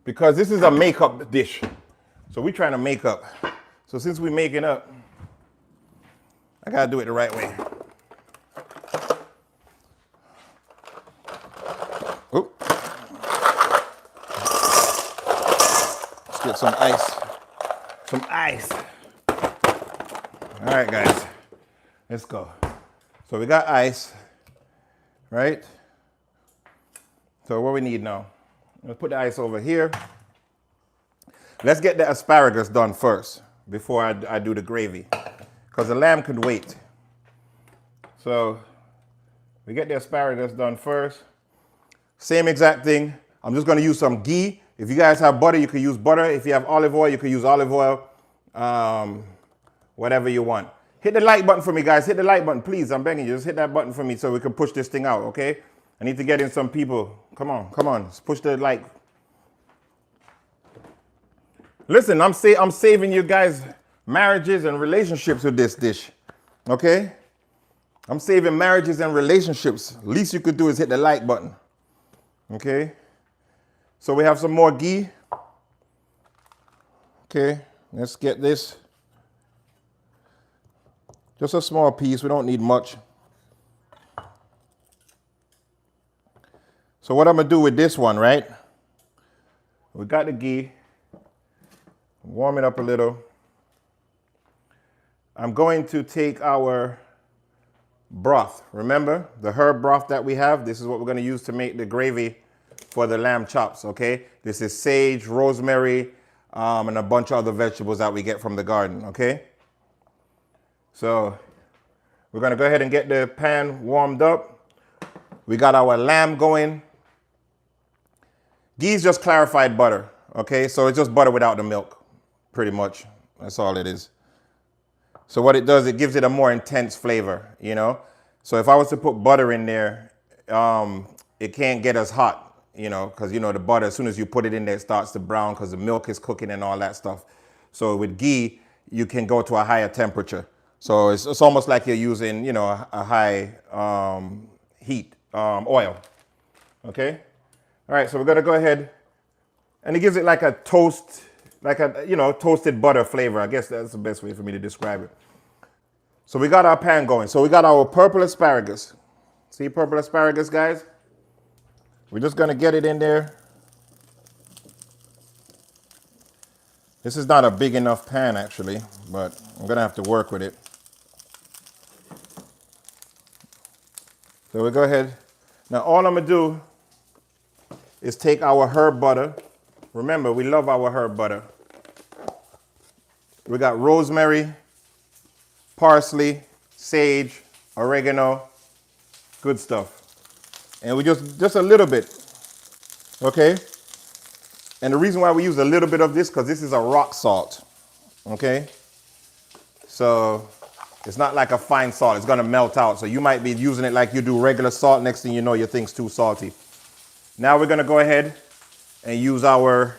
Because this is a makeup dish. So we're trying to make up. So since we're making up, I got to do it the right way. Oop. Let's get some ice. some ice. All right, guys, let's go. So we got ice, right? So what we need now, let's put the ice over here. Let's get the asparagus done first before I do the gravy, because the lamb could wait. So we get the asparagus done first. Same exact thing. I'm just gonna use some ghee. If you guys have butter, you can use butter. If you have olive oil, you can use olive oil. Whatever you want. Hit the like button for me, guys. Hit the like button, please. I'm begging you. Just hit that button for me so we can push this thing out, okay? I need to get in some people. Come on, come on. Let's push the like. Listen, I'm saving you guys marriages and relationships with this dish, okay? I'm saving marriages and relationships. Least you could do is hit the like button, okay? So we have some more ghee. Okay, let's get this. Just a small piece, we don't need much. So what I'm gonna do with this one, right? We got the ghee. Warm it up a little. I'm going to take our broth. Remember, the herb broth that we have? This is what we're gonna use to make the gravy for the lamb chops, okay? This is sage, rosemary, and a bunch of other vegetables that we get from the garden, okay? So we're gonna go ahead and get the pan warmed up. We got our lamb going. Ghee's just clarified butter, okay? So it's just butter without the milk, pretty much. That's all it is. So what it does, it gives it a more intense flavor, you know? So if I was to put butter in there, it can't get as hot, you know, because, you know, the butter, as soon as you put it in there, it starts to brown because the milk is cooking and all that stuff. So with ghee, you can go to a higher temperature. So it's almost like you're using, you know, a high heat oil, okay? All right, so we're gonna go ahead, and it gives it like a toast, like a, you know, toasted butter flavor. I guess that's the best way for me to describe it. So we got our pan going. So we got our purple asparagus. See purple asparagus, guys? We're just gonna get it in there. This is not a big enough pan actually, but I'm gonna have to work with it. So we go ahead. Now all I'm gonna do is take our herb butter. Remember, we love our herb butter. We got rosemary, parsley, sage, oregano, good stuff. And we just a little bit, okay? And the reason why we use a little bit of this, because this is a rock salt, okay? So it's not like a fine salt, it's gonna melt out. So you might be using it like you do regular salt, next thing you know, your thing's too salty. Now we're gonna go ahead and use our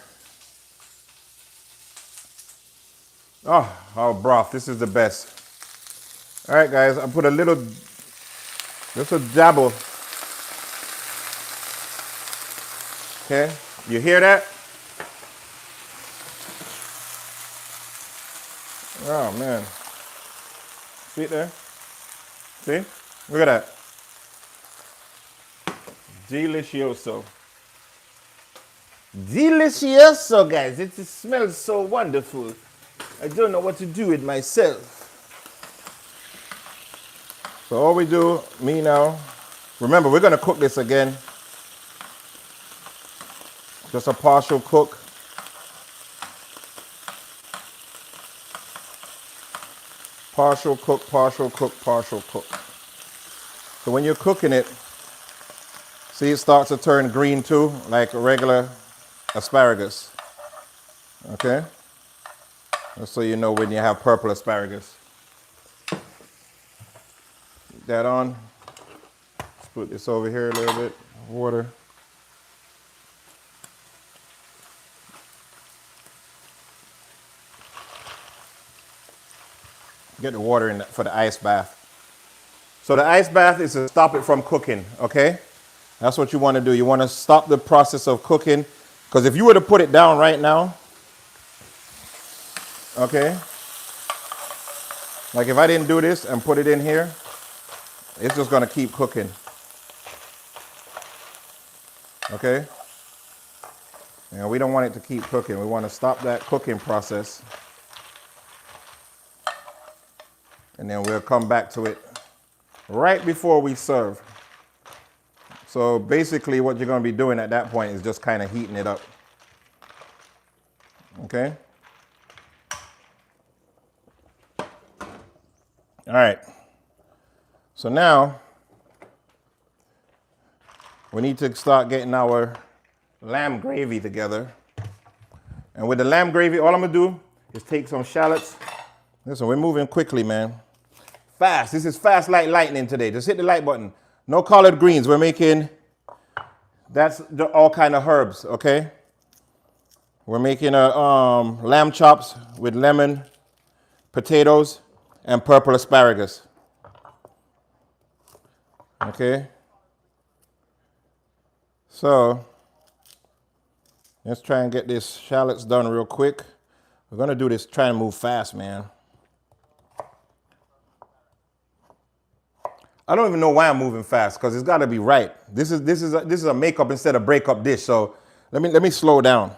broth. This is the best. All right, guys, I put a little, just a dabble. Okay, you hear that? Oh man, see it there? See? Look at that. Delicioso. Delicioso, guys. It smells so wonderful. I don't know what to do with myself. So all we do, me now, remember we're gonna cook this again. Just a partial cook. Partial cook, partial cook, partial cook. So when you're cooking it, see it starts to turn green too, like a regular asparagus. Okay? Just so you know when you have purple asparagus. Put that on. Let's put this over here a little bit. Water. Get the water in for the ice bath. So the ice bath is to stop it from cooking, okay? That's what you want to do. You want to stop the process of cooking, because if you were to put it down right now, okay? Like if I didn't do this and put it in here, it's just going to keep cooking. Okay? And we don't want it to keep cooking. We want to stop that cooking process. And then we'll come back to it right before we serve. So basically what you're going to be doing at that point is just kind of heating it up. Okay? All right. So now we need to start getting our lamb gravy together. And with the lamb gravy, all I'm going to do is take some shallots. Listen, we're moving quickly, man. Fast. This is fast like lightning today. Just hit the like button. No collard greens. We're making, that's all kind of herbs, okay? We're making a lamb chops with lemon, potatoes, and purple asparagus. Okay? So, let's try and get this shallots done real quick. We're gonna do this, try and move fast, man. I don't even know why I'm moving fast, because it's gotta be right. This is a makeup instead of breakup dish, so let me slow down.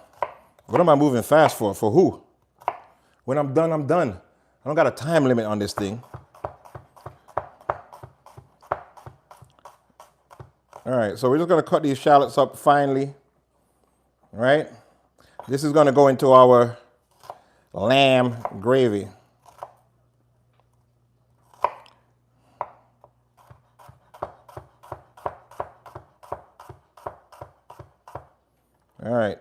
What am I moving fast for? For who? When I'm done, I'm done. I don't got a time limit on this thing. All right, so we're just gonna cut these shallots up finely, right? This is gonna go into our lamb gravy. All right.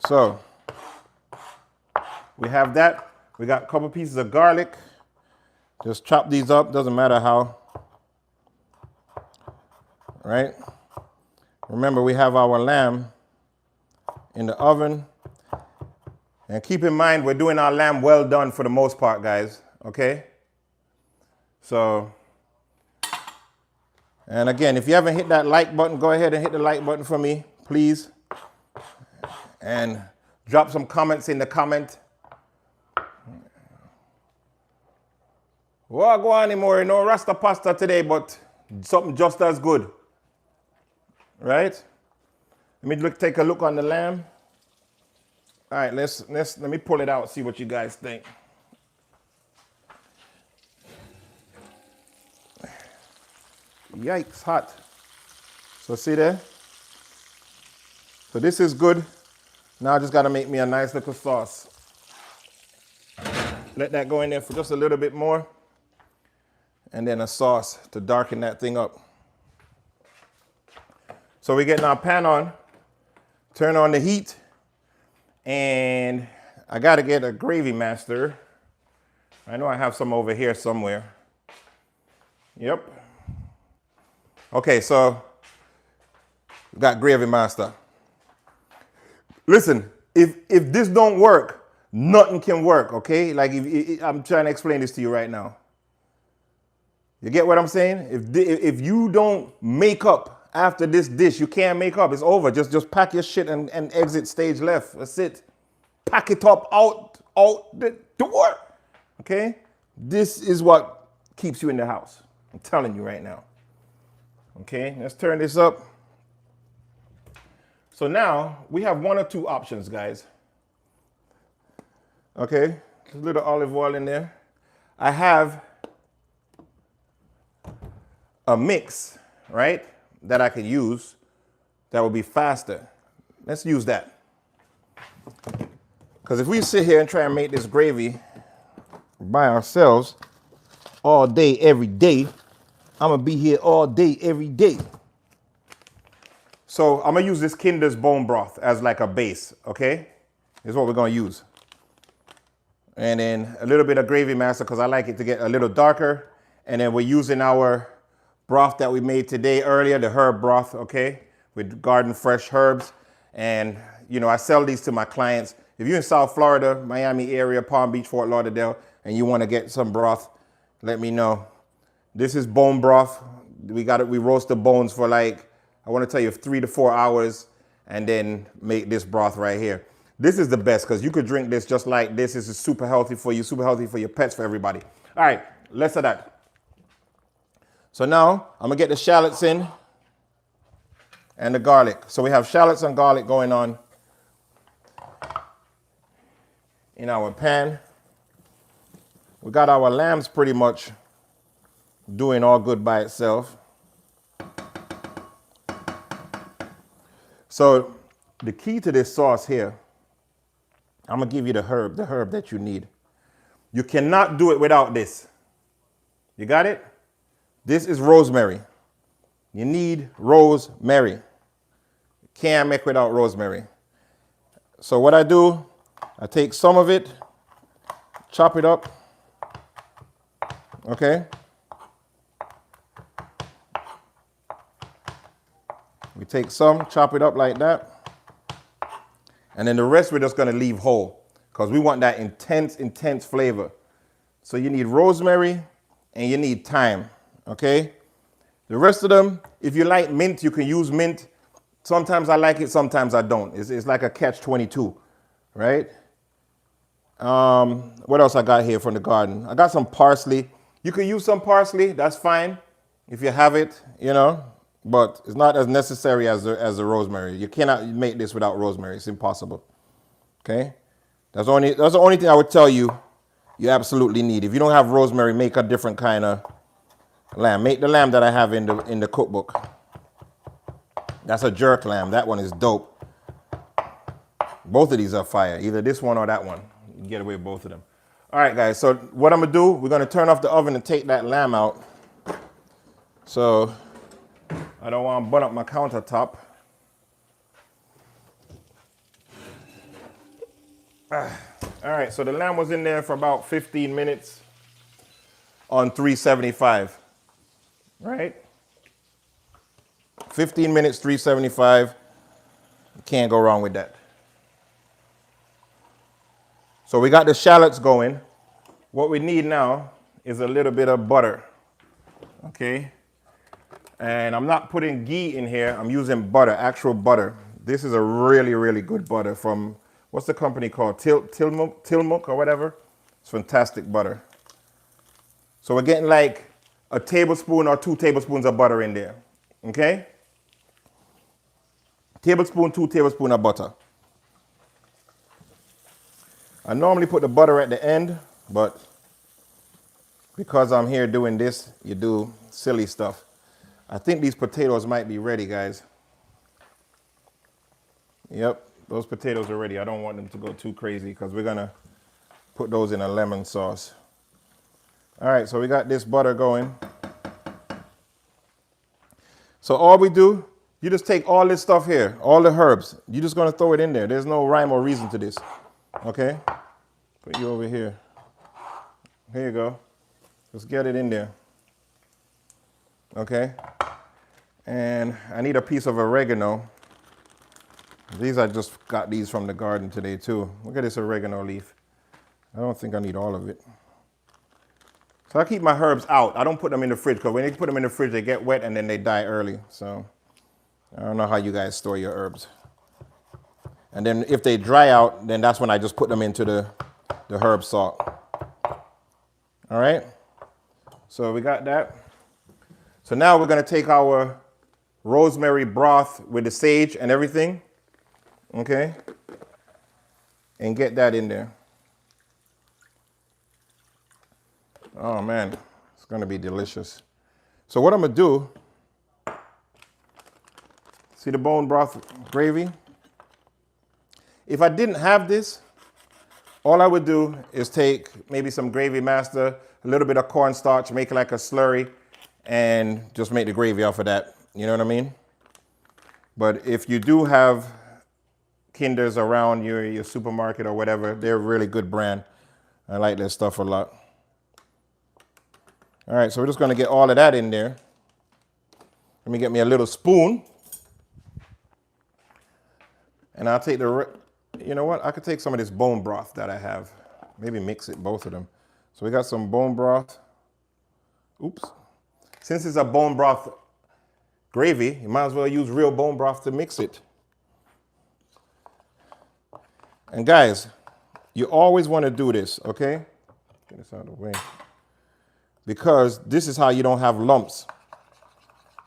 So we have that. We got a couple pieces of garlic. Just chop these up, doesn't matter how. Right? Remember, we have our lamb in the oven. And keep in mind, we're doing our lamb well done for the most part, guys. Okay? So, and again, if you haven't hit that like button, go ahead and hit the like button for me, please. And drop some comments in the comment. Well, go on anymore, no Rasta pasta today, but something just as good. Right? Let me take a look on the lamb. All right, let me pull it out, see what you guys think. Yikes, hot. So see there? So this is good. Now I just gotta make me a nice little sauce. Let that go in there for just a little bit more. And then a sauce to darken that thing up. So we're getting our pan on, turn on the heat, and I gotta get a gravy master. I know I have some over here somewhere. Yep. Okay, so we got gravy master. Listen, if this don't work, nothing can work, okay? Like I'm trying to explain this to you right now. You get what I'm saying? If you don't make up after this dish, you can't make up. It's over. Just pack your shit and exit stage left. That's it. Pack it up out the door. Okay? This is what keeps you in the house. I'm telling you right now. Okay, let's turn this up. So now we have one or two options, guys. Okay, a little olive oil in there. I have a mix, right, that I could use that will be faster. Let's use that. Because if we sit here and try and make this gravy by ourselves all day, every day, I'm gonna be here all day, every day. So I'm gonna use this Kinder's bone broth as like a base, okay? This is what we're gonna use. And then a little bit of gravy master because I like it to get a little darker. And then we're using our broth that we made today earlier, the herb broth, okay? With garden fresh herbs. And, you know, I sell these to my clients. If you're in South Florida, Miami area, Palm Beach, Fort Lauderdale, and you wanna get some broth, let me know. This is bone broth. We roast the bones for like, I want to tell you 3 to 4 hours and then make this broth right here. This is the best because you could drink this just like this. This is super healthy for you, super healthy for your pets, for everybody. All right, less of that. So now I'm gonna get the shallots in and the garlic. So we have shallots and garlic going on in our pan. We got our lambs pretty much doing all good by itself. So the key to this sauce here, I'm gonna give you the herb that you need. You cannot do it without this. You got it? This is rosemary. You need rosemary. You can't make without rosemary. So what I do, I take some of it, chop it up, okay? We take some, chop it up like that. And then the rest we're just gonna leave whole because we want that intense flavor. So you need rosemary and you need thyme, okay? The rest of them, if you like mint, you can use mint. Sometimes I like it, sometimes I don't. It's like a catch-22, right? What else I got here from the garden? I got some parsley. You can use some parsley, that's fine if you have it, you know, but it's not as necessary as the rosemary. You cannot make this without rosemary. It's impossible, okay? That's the only thing I would tell you absolutely need. If you don't have rosemary, make a different kind of lamb. Make the lamb that I have in the cookbook. That's a jerk lamb. That one is dope. Both of these are fire. Either this one or that one. You get away with both of them. All right, guys. So what I'm going to do, we're going to turn off the oven and take that lamb out. So I don't want to burn up my countertop. All right. So the lamb was in there for about 15 minutes on 375. Right? 15 minutes, 375. You can't go wrong with that. So we got the shallots going. What we need now is a little bit of butter. Okay? And I'm not putting ghee in here. I'm using butter, actual butter. This is a really, really good butter from, what's the company called? Tillamook or whatever. It's fantastic butter. So we're getting like a tablespoon or 2 tablespoons of butter in there. Okay? Tablespoon, 2 tablespoons of butter. I normally put the butter at the end, but because I'm here doing this, you do silly stuff. I think these potatoes might be ready, guys. Yep, those potatoes are ready. I don't want them to go too crazy because we're gonna put those in a lemon sauce. All right, so we got this butter going. So all we do, you just take all this stuff here, all the herbs. You're just gonna throw it in there. There's no rhyme or reason to this, okay? Put you over here. Here you go. Just get it in there, okay? And I need a piece of oregano. These, I just got these from the garden today too. Look at this oregano leaf. I don't think I need all of it. So I keep my herbs out. I don't put them in the fridge because when you put them in the fridge, they get wet and then they die early. So I don't know how you guys store your herbs. And then if they dry out, then that's when I just put them into the herb salt. All right. So we got that. So now we're going to take our rosemary broth with the sage and everything. Okay. And get that in there. Oh man, it's gonna be delicious. So what I'm gonna do, see the bone broth gravy? If I didn't have this, all I would do is take maybe some gravy master, a little bit of cornstarch, make it like a slurry, and just make the gravy off of that. You know what I mean? But if you do have Kinders around your supermarket or whatever, they're a really good brand. I like their stuff a lot. All right, so we're just going to get all of that in there. Let me get me a little spoon. And I'll take you know what? I could take some of this bone broth that I have. Maybe mix it, both of them. So we got some bone broth. Oops. Since it's a bone broth gravy, you might as well use real bone broth to mix it. And guys, you always want to do this, okay? Get this out of the way. Because this is how you don't have lumps.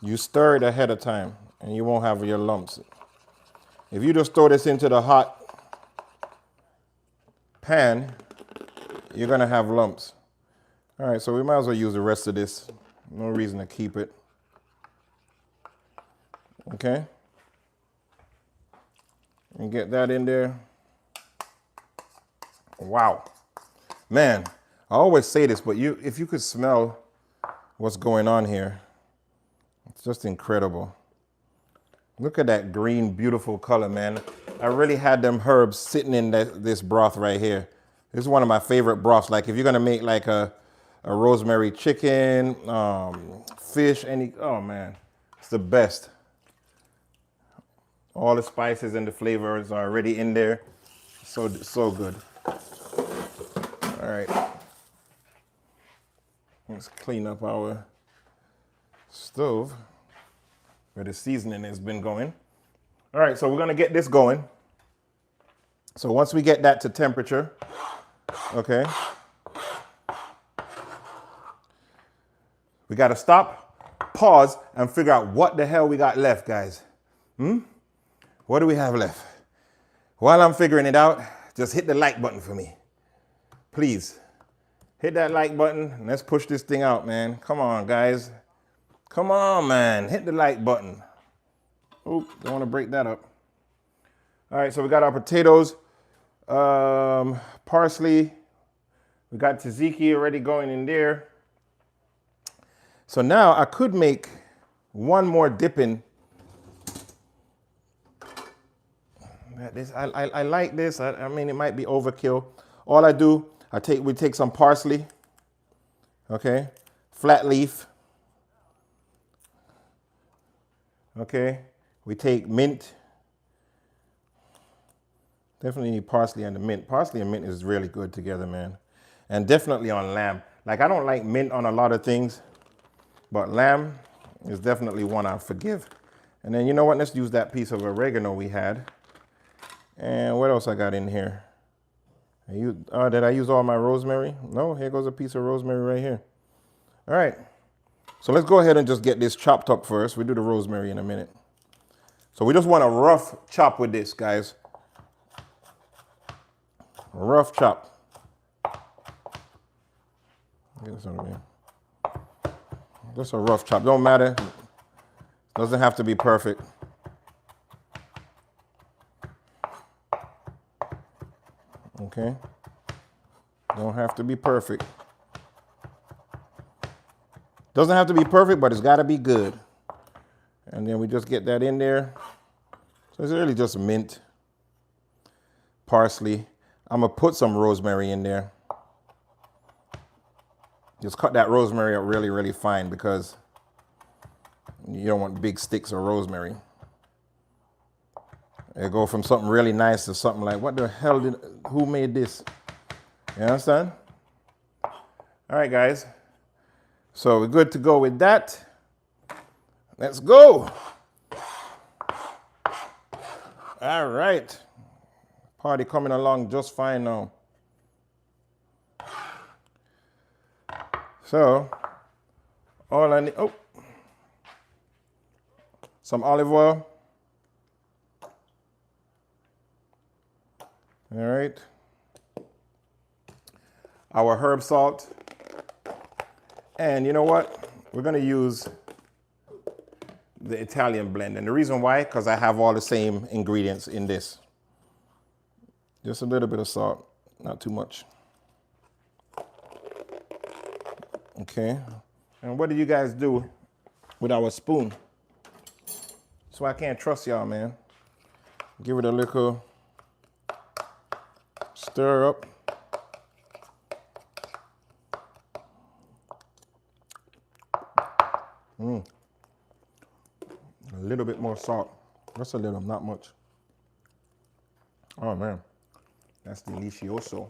You stir it ahead of time and you won't have your lumps. If you just throw this into the hot pan, you're gonna have lumps. All right, so we might as well use the rest of this. No reason to keep it. Okay. And get that in there. Wow. Man, I always say this, but if you could smell what's going on here, it's just incredible. Look at that green, beautiful color, man. I really had them herbs sitting in this broth right here. This is one of my favorite broths. Like if you're gonna make like a rosemary chicken, fish, oh man, it's the best. All the spices and the flavors are already in there. So good. All right. Let's clean up our stove where the seasoning has been going. All right, so we're gonna get this going. So once we get that to temperature, okay, we gotta stop, pause, and figure out what the hell we got left, guys. What do we have left? While I'm figuring it out, just hit the like button for me. Please, hit that like button and let's push this thing out, man. Come on, guys. Come on, man, hit the like button. Oop, don't wanna break that up. All right, so we got our potatoes, parsley. We got tzatziki already going in there. So now I could make one more dipping. I like this. I mean, it might be overkill. All I do, we take some parsley, okay, flat leaf, okay. We take mint. Definitely need parsley and the mint. Parsley and mint is really good together, man. And definitely on lamb. Like I don't like mint on a lot of things, but lamb is definitely one I forgive. And then you know what? Let's use that piece of oregano we had. And what else I got in here? Did I use all my rosemary? No, here goes a piece of rosemary right here. All right. So let's go ahead and just get this chopped up first. We'll do the rosemary in a minute. So we just want a rough chop with this, guys. Rough chop. Just a rough chop. Don't matter. Doesn't have to be perfect. Okay. Don't have to be perfect. Doesn't have to be perfect, but it's got to be good. And then we just get that in there. So it's really just mint, parsley. I'm going to put some rosemary in there. Just cut that rosemary up really, really fine because you don't want big sticks of rosemary. It go from something really nice to something like, what the hell who made this? You understand? All right, guys. So we're good to go with that. Let's go. All right. Party coming along just fine now. So, all I need, some olive oil. All right. Our herb salt. And you know what? We're going to use the Italian blend. And the reason why, because I have all the same ingredients in this. Just a little bit of salt, not too much. Okay. And what do you guys do with our spoon? So I can't trust y'all, man. Give it a little stir up. A little bit more salt. Just a little, not much. Oh man, that's delicioso.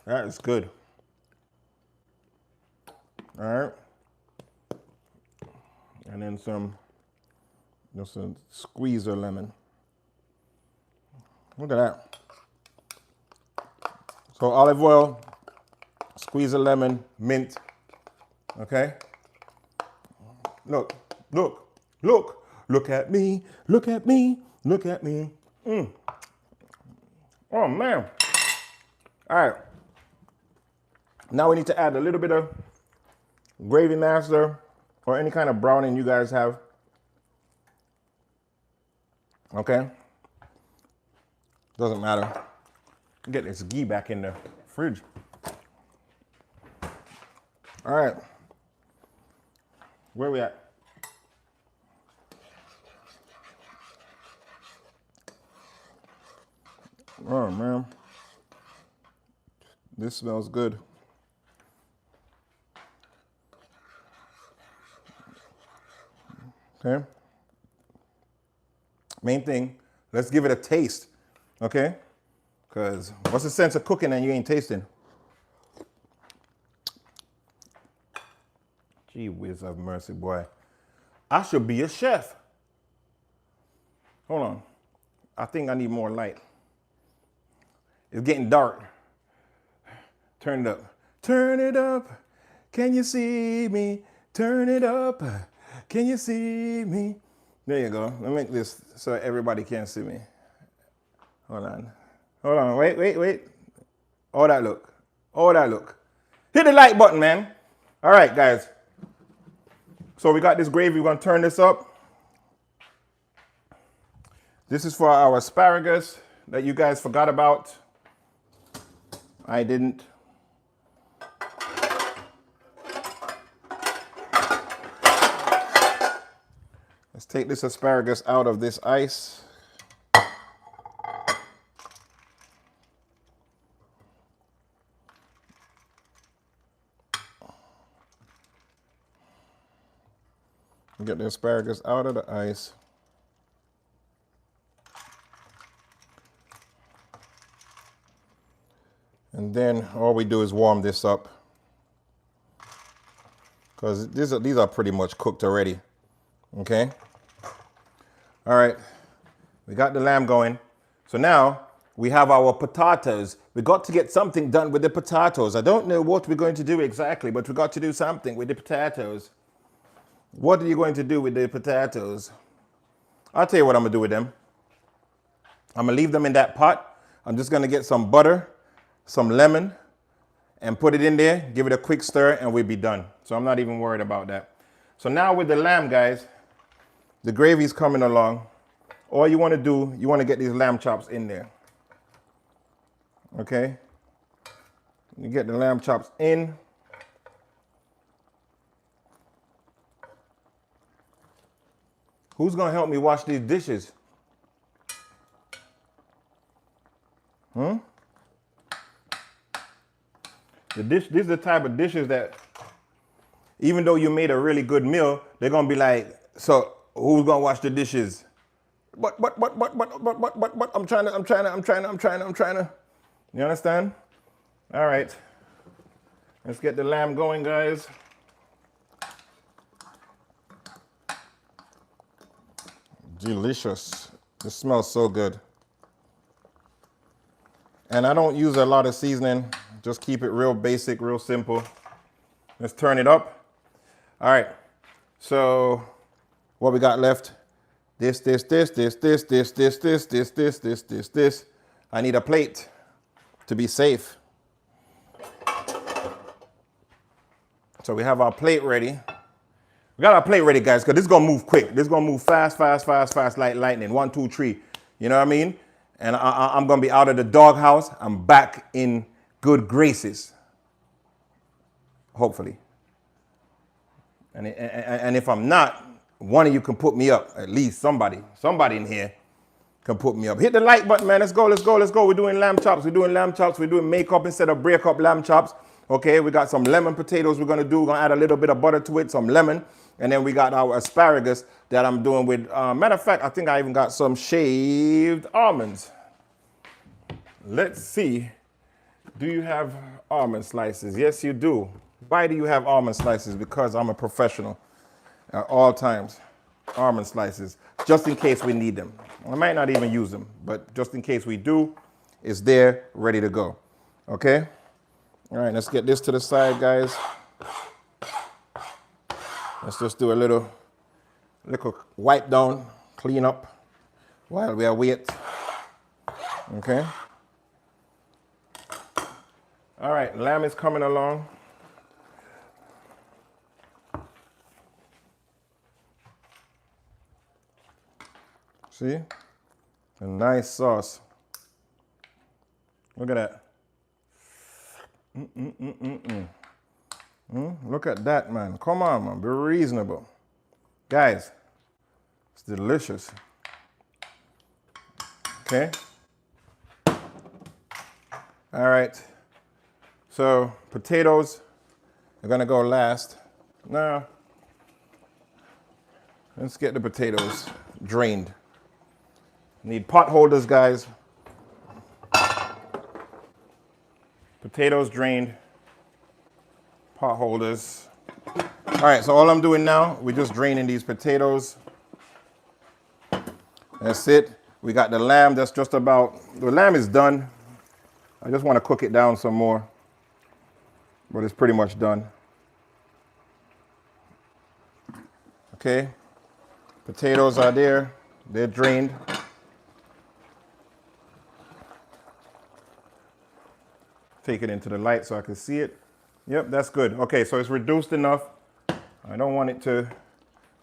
That is good. All right. And then just a squeeze of lemon. Look at that. So olive oil, squeeze of lemon, mint. Okay. Look, look, look, look at me, look at me, look at me. Oh man. All right. Now we need to add a little bit of gravy master or any kind of browning you guys have. Okay. Doesn't matter. Get this ghee back in the fridge. All right. Where we at? Oh man. This smells good. Okay. Main thing, let's give it a taste. Okay? Because what's the sense of cooking and you ain't tasting? Gee whiz of mercy, boy. I should be a chef. Hold on. I think I need more light. It's getting dark. Turn it up. Turn it up. Can you see me? Turn it up. Can you see me? There you go. Let me make this so everybody can see me. Hold on. Hold on. Wait. Oh, that look. Oh, that look. Hit the like button, man. All right, guys. So we got this gravy. We're going to turn this up. This is for our asparagus that you guys forgot about. I didn't. Let's take this asparagus out of this ice. Get the asparagus out of the ice. And then all we do is warm this up. Because these are pretty much cooked already. Okay? All right. We got the lamb going. So now we have our potatoes. We got to get something done with the potatoes. I don't know what we're going to do exactly, but we got to do something with the potatoes. What are you going to do with the potatoes? I'll tell you what I'm going to do with them. I'm going to leave them in that pot. I'm just going to get some butter, some lemon, and put it in there, give it a quick stir, and we'll be done. So I'm not even worried about that. So now with the lamb, guys, the gravy's coming along. All you want to do, you want to get these lamb chops in there. Okay? You get the lamb chops in. Who's going to help me wash these dishes? This is the type of dishes that, even though you made a really good meal, they're going to be like, so who's going to wash the dishes? But, I'm trying to. You understand? All right. Let's get the lamb going, guys. Delicious. This smells so good. And I don't use a lot of seasoning. Just keep it real basic, real simple. Let's turn it up. All right. So what we got left? This. I need a plate to be safe. So we have our plate ready. We got our plate ready, guys, because this is going to move quick. This is going to move fast, like lightning. 1, 2, 3. You know what I mean? And I'm going to be out of the doghouse. I'm back in good graces. Hopefully. And if I'm not, one of you can put me up. At least somebody in here can put me up. Hit the like button, man. Let's go. We're doing lamb chops. We're doing makeup instead of break up lamb chops. Okay, we got some lemon potatoes we're going to do. We're going to add a little bit of butter to it, some lemon. And then we got our asparagus that I'm doing with, matter of fact, I think I even got some shaved almonds. Let's see. Do you have almond slices? Yes, you do. Why do you have almond slices? Because I'm a professional at all times. Almond slices, just in case we need them. I might not even use them, but just in case we do, it's there, ready to go. Okay? All right, let's get this to the side, guys. Let's just do a little wipe down, clean up while we are wait. Okay? All right, lamb is coming along. See? A nice sauce. Look at that. Look at that, man. Come on, man. Be reasonable. Guys, it's delicious. Okay? All right. So, potatoes are going to go last. Now, let's get the potatoes drained. Need pot holders, guys. Potatoes drained. Pot holders. All right, so all I'm doing now, we're just draining these potatoes. That's it. We got the lamb that's just about, the lamb is done. I just want to cook it down some more, but it's pretty much done. Okay, potatoes are there. They're drained. Take it into the light so I can see it. Yep, that's good. Okay, so it's reduced enough. I don't want it to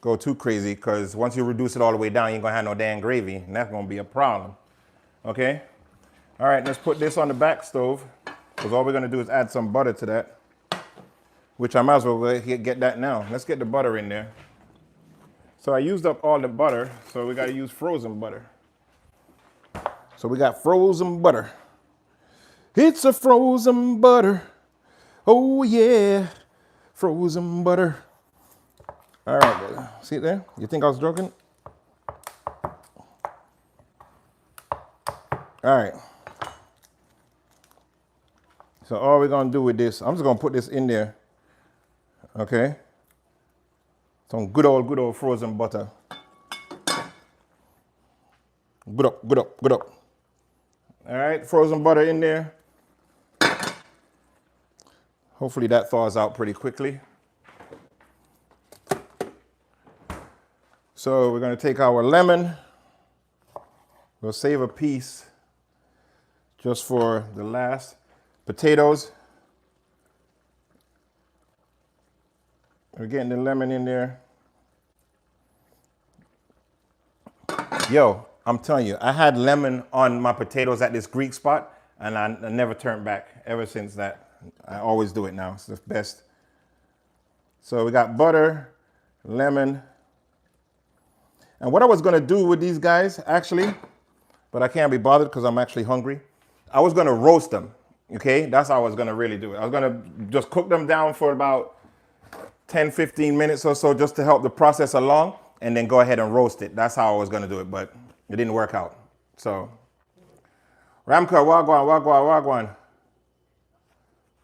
go too crazy because once you reduce it all the way down, you ain't gonna have no damn gravy, and that's gonna be a problem. Okay? All right, let's put this on the back stove because all we're gonna do is add some butter to that, which I might as well get that now. Let's get the butter in there. So I used up all the butter, so we gotta use frozen butter. So we got frozen butter. It's a frozen butter. Oh yeah, frozen butter. All right, see it there? You think I was joking? All right. So all we're gonna do with this, I'm just gonna put this in there, okay? Some good old frozen butter. Good up. All right, frozen butter in there. Hopefully that thaws out pretty quickly. So we're gonna take our lemon. We'll save a piece just for the last. Potatoes. We're getting the lemon in there. Yo, I'm telling you, I had lemon on my potatoes at this Greek spot, and I never turned back ever since that. I always do it now. It's the best. So we got butter, lemon. And what I was going to do with these guys, actually, but I can't be bothered because I'm actually hungry, I was going to roast them. Okay, that's how I was going to really do it. I was going to just cook them down for about 10, 15 minutes or so just to help the process along, and then go ahead and roast it. That's how I was going to do it, but it didn't work out. So, Ramka, wagwan.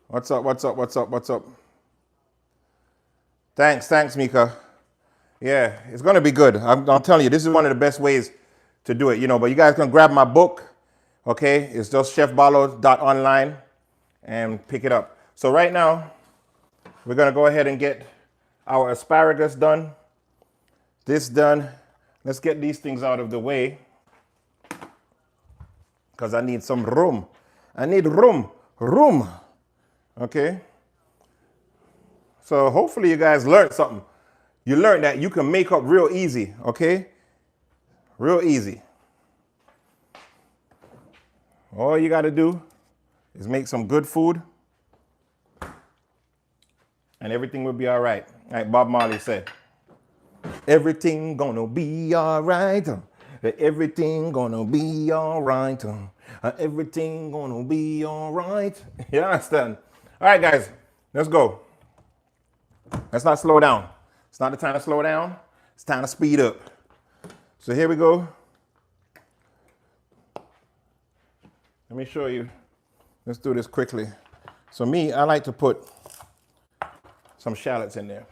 What's up? Thanks, Mika. Yeah, it's going to be good. I'm telling you, this is one of the best ways to do it, you know, but you guys can grab my book, okay? It's just chefbalo.online and pick it up. So right now, we're going to go ahead and get our asparagus done. This done. Let's get these things out of the way because I need some room. I need room. Okay? So hopefully you guys learned something. You learned that you can make up real easy, okay? Real easy. All you got to do is make some good food and everything will be all right. Like Bob Marley said, everything gonna be all right. Everything gonna be all right. Everything gonna be all right. You understand? All right, guys, let's go. Let's not slow down. It's not the time to slow down. It's time to speed up. So here we go. Let me show you. Let's do this quickly. So me, I like to put some shallots in there.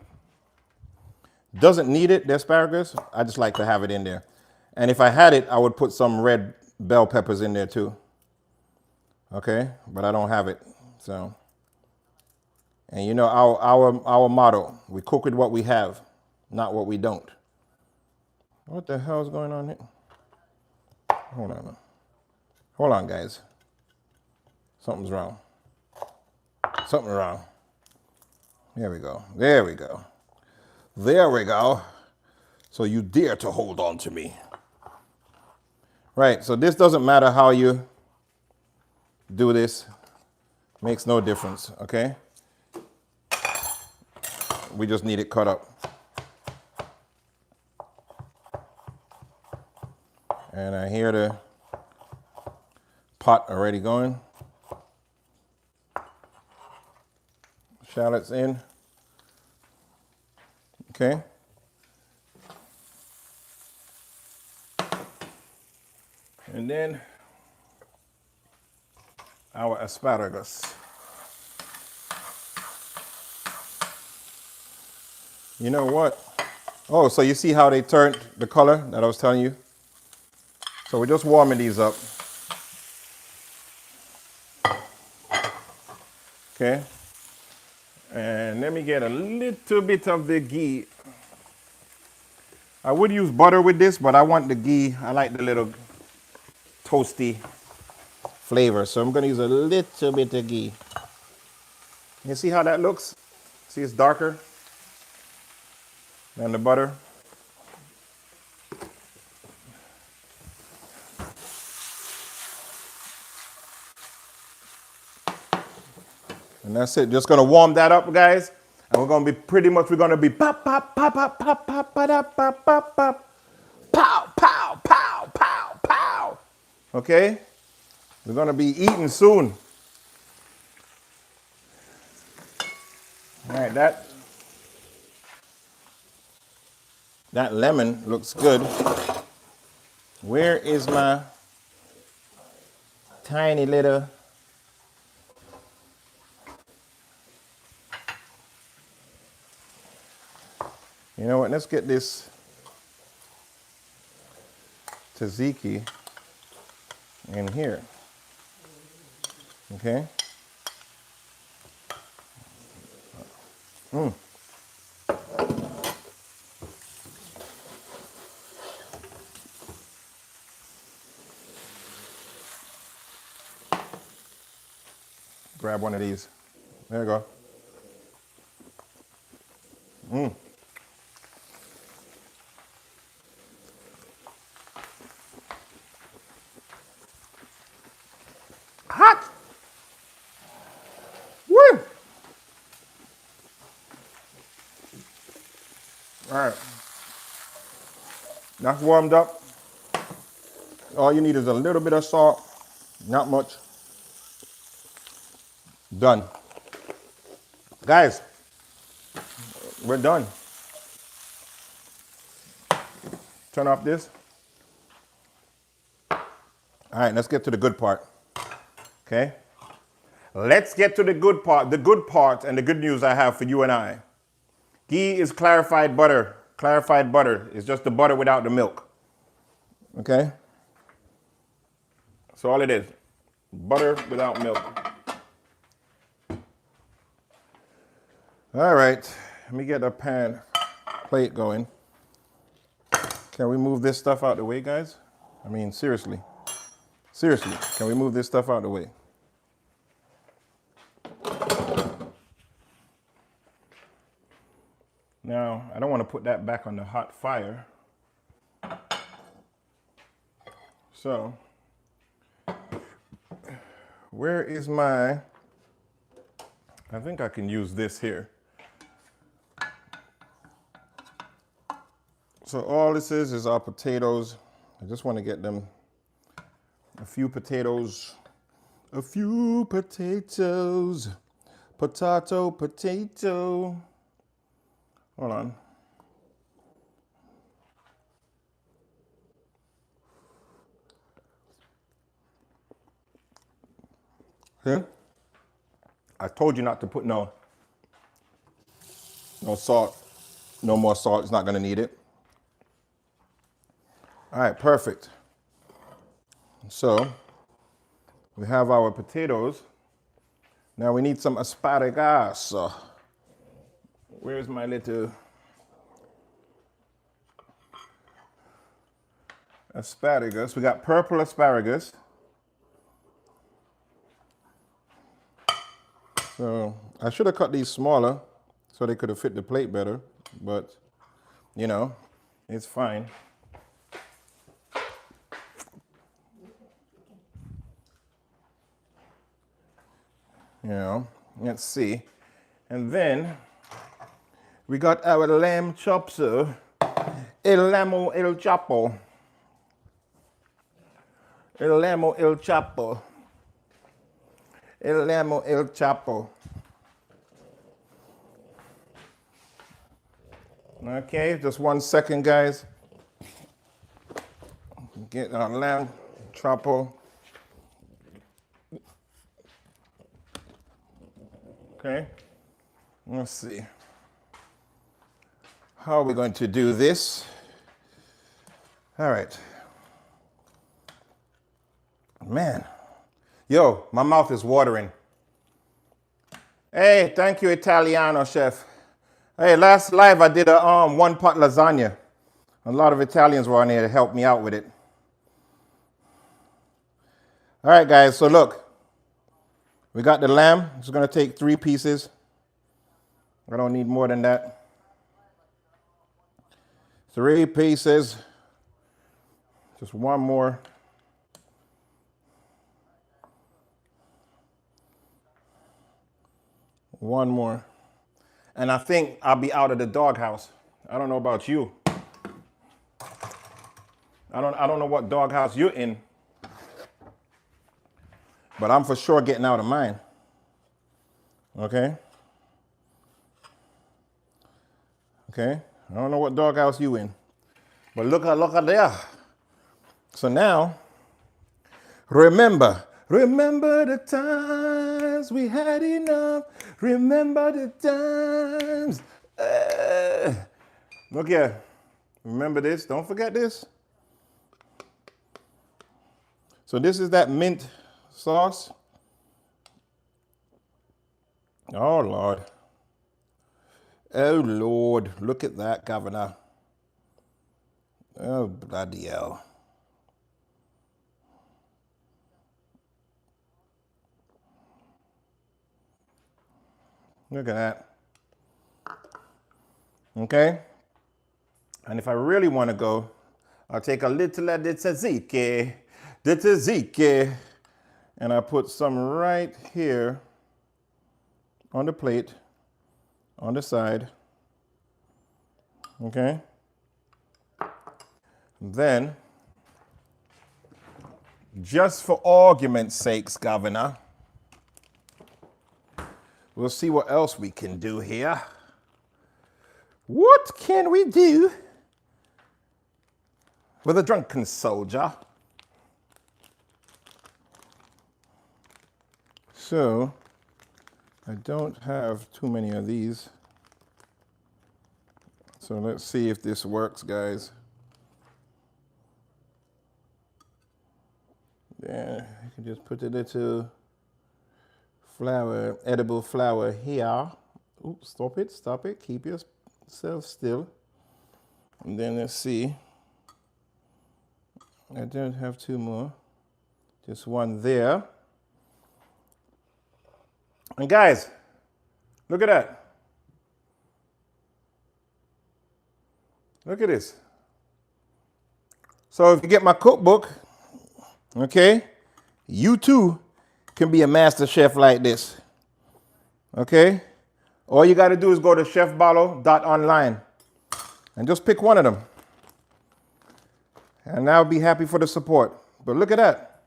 Doesn't need it, the asparagus. I just like to have it in there. And if I had it, I would put some red bell peppers in there too. Okay, but I don't have it. So, and you know our motto: we cook with what we have, not what we don't. What the hell is going on here? Hold on, guys. Something's wrong. Something wrong. There we go. There we go. There we go. So you dare to hold on to me. Right, so this doesn't matter how you do this. Makes no difference, okay? We just need it cut up. And I hear the pot already going. Shallots in. Okay. And then our asparagus. You know what? Oh, so you see how they turned the color that I was telling you? So we're just warming these up. Okay. And let me get a little bit of the ghee. I would use butter with this, but I want the ghee. I like the little toasty flavor. So I'm going to use a little bit of ghee. You see how that looks? See, it's darker than the butter. And that's it. Just going to warm that up, guys. And we're going to be we're going to be pop, pop, pop, pop, pop, pop, pop, pop, pop, pop, pow, pow, pow, pow, pow. Okay? We're going to be eating soon. All right, that lemon looks good. Where is my tiny little... You know what, let's get this tzatziki in here, okay? Grab one of these. There you go. Hot! Woo! All right. That's warmed up. All you need is a little bit of salt, not much. Done. Guys, we're done. Turn off this. All right, let's get to the good part. Okay? Let's get to the good part. The good part and the good news I have for you and I. Ghee is clarified butter. Clarified butter is just the butter without the milk. Okay? That's all it is. Butter without milk. All right. Let me get a plate going. Can we move this stuff out the way, guys? I mean, seriously. Seriously, can we move this stuff out the way? Now, I don't want to put that back on the hot fire. So, where is my... I think I can use this here. So all this is our potatoes. I just want to get them a few potatoes. A few potatoes. Potato, potato. Hold on. Here. I told you not to put no salt. No more salt. It's not going to need it. All right, perfect. So we have our potatoes. Now we need some asparagus. Where's my little asparagus? We got purple asparagus. So I should have cut these smaller so they could have fit the plate better, but you know, it's fine. You know, let's see. And then we got our lamb chops, el lamo el chapo. El lamo el chapo. El lamo el chapo. Okay, just 1 second, guys. Get our lamb chapo. Okay, let's see. How are we going to do this? All right. Man, yo, my mouth is watering. Hey, thank you, Italiano chef. Hey, last live I did a 1-pot lasagna. A lot of Italians were on here to help me out with it. All right, guys, so look. We got the lamb. It's gonna take 3 pieces. I don't need more than that. 3 pieces. Just 1 more. One more. And I think I'll be out of the doghouse. I don't know about you. I don't know what doghouse you're in. But I'm for sure getting out of mine. Okay? Okay? I don't know what doghouse you in. But look at there. So now, remember the times we had enough. Remember the times. Look here. Remember this. Don't forget this. So this is that mint sauce. Oh, Lord. Oh, Lord. Look at that, Governor. Oh, bloody hell. Look at that. Okay? And if I really want to go, I'll take a little of the tzatziki, and I put some right here on the plate, on the side. Okay? Then, just for argument's sakes, Governor, we'll see what else we can do here. What can we do with a drunken soldier? So, I don't have too many of these. So let's see if this works, guys. There, you can just put a little flour, edible flour here. Oops, stop it, keep yourself still. And then let's see. I don't have 2 more, just 1 there. And guys, look at that. Look at this. So if you get my cookbook, okay, you too can be a master chef like this. Okay? All you got to do is go to chefbalo.online and just pick one of them. And I'll be happy for the support. But look at that.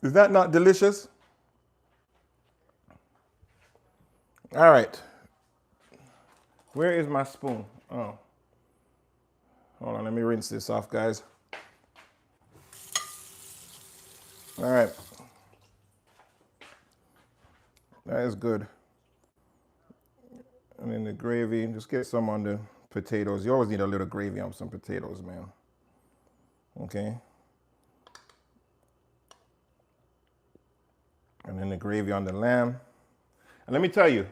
Is that not delicious? All right. Where is my spoon? Oh. Hold on, let me rinse this off, guys. All right. That is good. And then the gravy, just get some on the potatoes. You always need a little gravy on some potatoes, man. Okay. And then the gravy on the lamb. And let me tell you,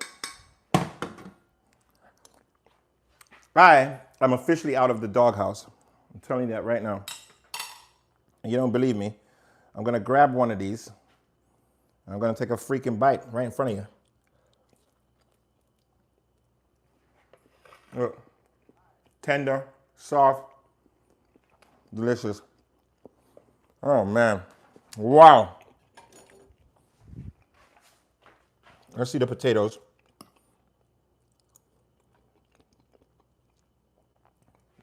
I am officially out of the doghouse. I'm telling you that right now. And you don't believe me? I'm gonna grab one of these I'm gonna take a freaking bite right in front of you. Look. Tender, soft, delicious. Oh man, wow. Let's see the potatoes.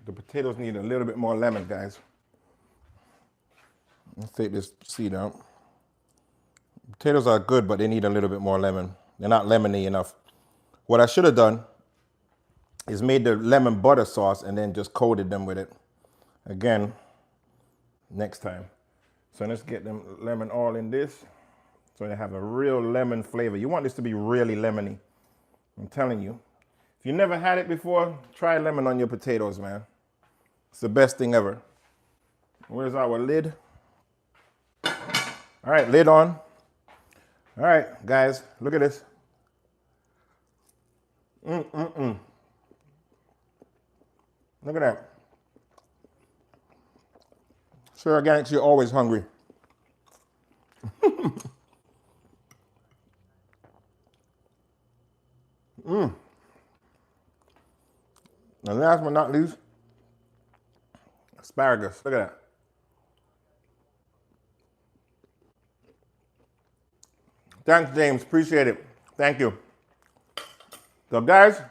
The potatoes need a little bit more lemon, guys. Let's take this seed out. Potatoes are good, but they need a little bit more lemon. They're not lemony enough. What I should have done is made the lemon butter sauce and then just coated them with it. Again, next time. So let's get them lemon all in this so they have a real lemon flavor. You want this to be really lemony. I'm telling you. If you never had it before, try lemon on your potatoes, man. It's the best thing ever. Where's our lid? All right, lid on. All right, guys, look at this. Look at that. Sure, Organics, you're always hungry. And last but not least, asparagus. Look at that. Thanks, James. Appreciate it. Thank you. So, guys,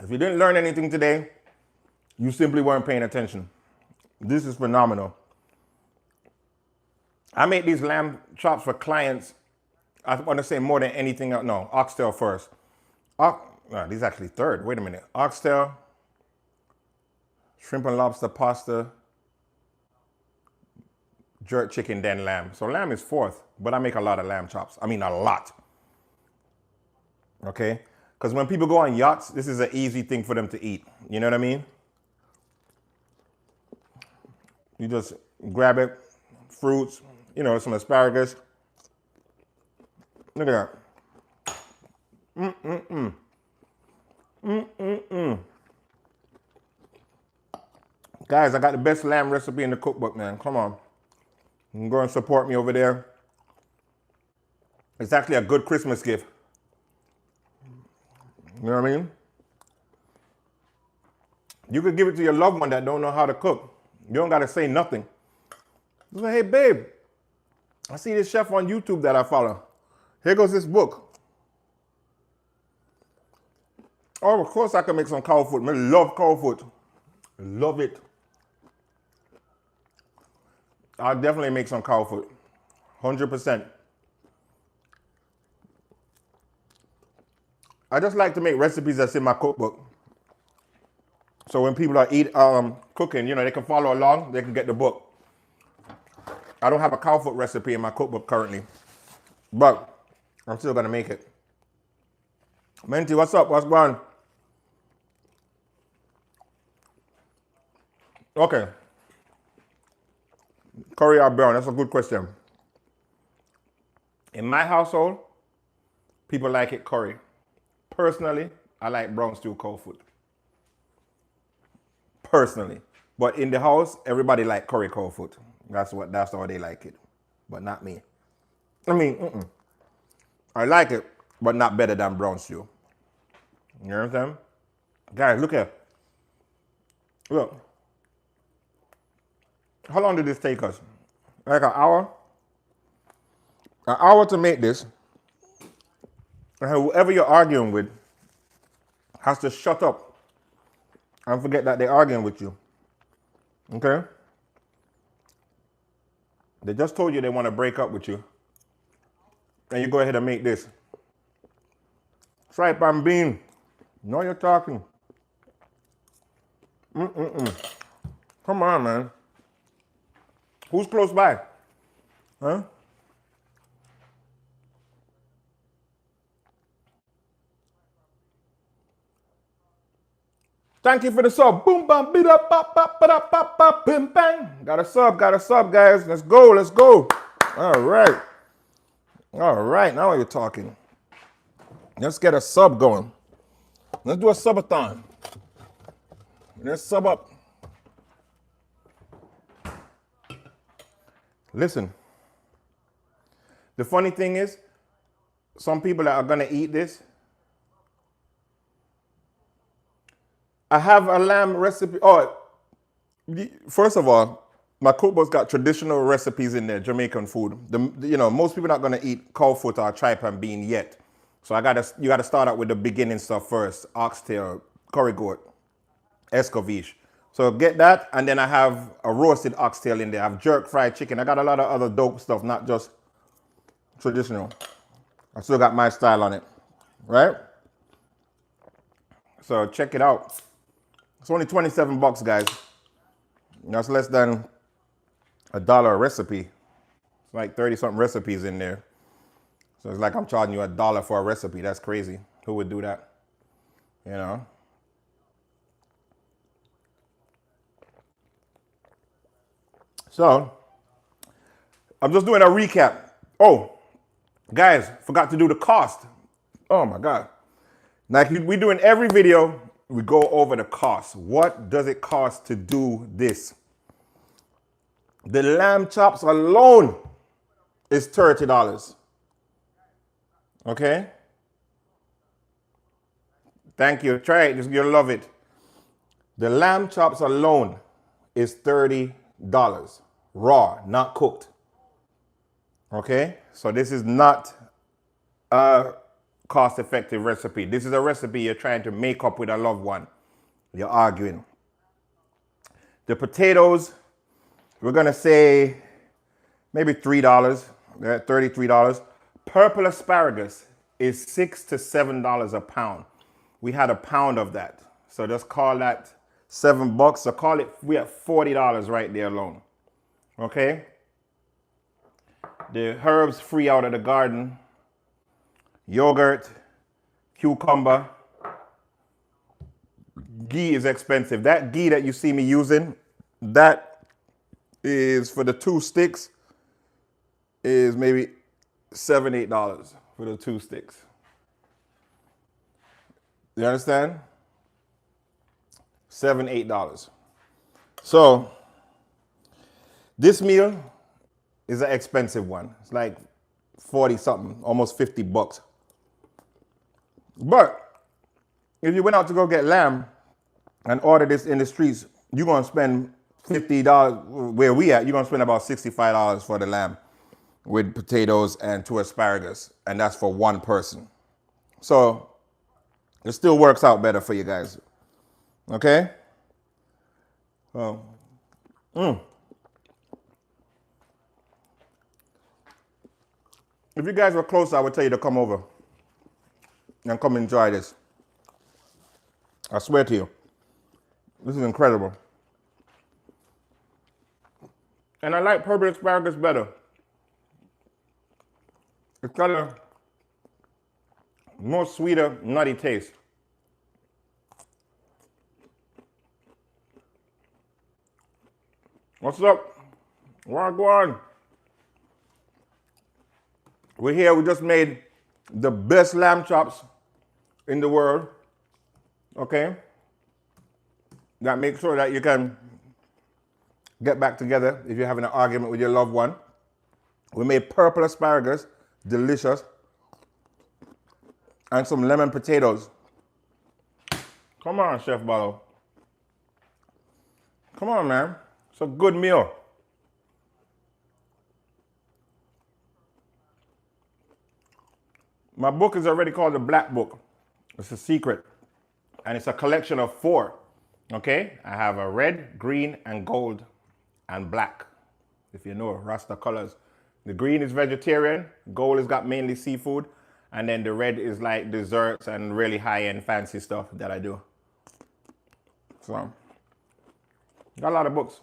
if you didn't learn anything today, you simply weren't paying attention. This is phenomenal. I make these lamb chops for clients, I want to say more than anything else. No, oxtail first. No, these actually third. Wait a minute. Oxtail, shrimp and lobster pasta, jerk chicken, then lamb. So lamb is fourth, but I make a lot of lamb chops. I mean, a lot. Okay? Because when people go on yachts, this is an easy thing for them to eat. You know what I mean? You just grab it, fruits, you know, some asparagus. Look at that. Guys, I got the best lamb recipe in the cookbook, man. Come on. You can go and support me over there. It's actually a good Christmas gift. You know what I mean? You could give it to your loved one that don't know how to cook. You don't got to say nothing. Just say, hey, babe, I see this chef on YouTube that I follow. Here goes this book. Oh, of course I can make some cow foot. I love cow foot. Love it. I'll definitely make some cow foot. 100%. I just like to make recipes that's in my cookbook. So when people are cooking, you know, they can follow along, they can get the book. I don't have a cow foot recipe in my cookbook currently, but I'm still gonna make it. Menti, what's up? What's going on? Okay. Curry or brown? That's a good question. In my household, people like it curry. Personally, I like brown stew cow foot. Personally. But in the house, everybody like curry cow foot. That's how they like it. But not me. I mean, I like it, but not better than brown stew. You know what I'm saying? Guys, look here. Look. How long did this take us? Like an hour? An hour to make this. And whoever you're arguing with has to shut up and forget that they're arguing with you. Okay? They just told you they want to break up with you. And you go ahead and make this. Tripe and bean. Now you're talking. Come on, man. Who's close by? Huh? Thank you for the sub. Boom, bam, bida, pop, pop, bada, pop, pop, bim, bang. Got a sub, guys. Let's go, let's go. All right. All right, now you're talking. Let's get a sub going. Let's do a subathon. Let's sub up. Listen. The funny thing is, some people that are gonna eat this, I have a lamb recipe. Oh, first of all, my cookbook's got traditional recipes in there, Jamaican food. Most people are not gonna eat cow foot or tripe and bean yet. So you gotta start out with the beginning stuff first. Oxtail, curry goat, escovitch. So get that, and then I have a roasted oxtail in there. I have jerk fried chicken. I got a lot of other dope stuff, not just traditional. I still got my style on it, right? So check it out. It's only 27 bucks, guys. That's less than $1 a recipe. It's like 30 something recipes in there. So it's like I'm charging you $1 for a recipe. That's crazy. Who would do that? You know? So I'm just doing a recap. Oh, guys, forgot to do the cost. Oh my God. Like we do in every video, we go over the cost. What does it cost to do this? The lamb chops alone is $30. Okay? Thank you. Try it. You'll love it. The lamb chops alone is $30. Raw, not cooked. Okay? So this is not a cost-effective recipe. This is a recipe you're trying to make up with a loved one. You're arguing. The potatoes, we're going to say maybe $3, $33. Purple asparagus is $6 to $7 a pound. We had a pound of that. So just call that $7. So call it, we have $40 right there alone. Okay? The herbs free out of the garden. Yogurt, cucumber. Ghee is expensive. That ghee that you see me using, that is for the 2 sticks, is maybe $7, $8 for the 2 sticks. You understand? $7, $8. So this meal is an expensive one. It's like 40 something, almost 50 bucks. But if you went out to go get lamb and order this in the streets, you're going to spend $50. Where we at, you're going to spend about $65 for the lamb with potatoes and 2 asparagus. And that's for one person. So it still works out better for you guys. Okay? If you guys were closer, I would tell you to come over and come enjoy this. I swear to you, this is incredible. And I like purple asparagus better. It's got a more sweeter, nutty taste. What's up? Wagwan. We're here, we just made the best lamb chops in the world. Okay? That makes sure that you can get back together if you're having an argument with your loved one. We made purple asparagus, delicious, and some lemon potatoes. Come on, Chef Balo. Come on, man. It's a good meal. My book is already called The Black Book. It's a secret. And it's a collection of 4. Okay? I have a red, green, and gold, and black. If you know Rasta colors. The green is vegetarian. Gold has got mainly seafood. And then the red is like desserts and really high-end fancy stuff that I do. So, got a lot of books.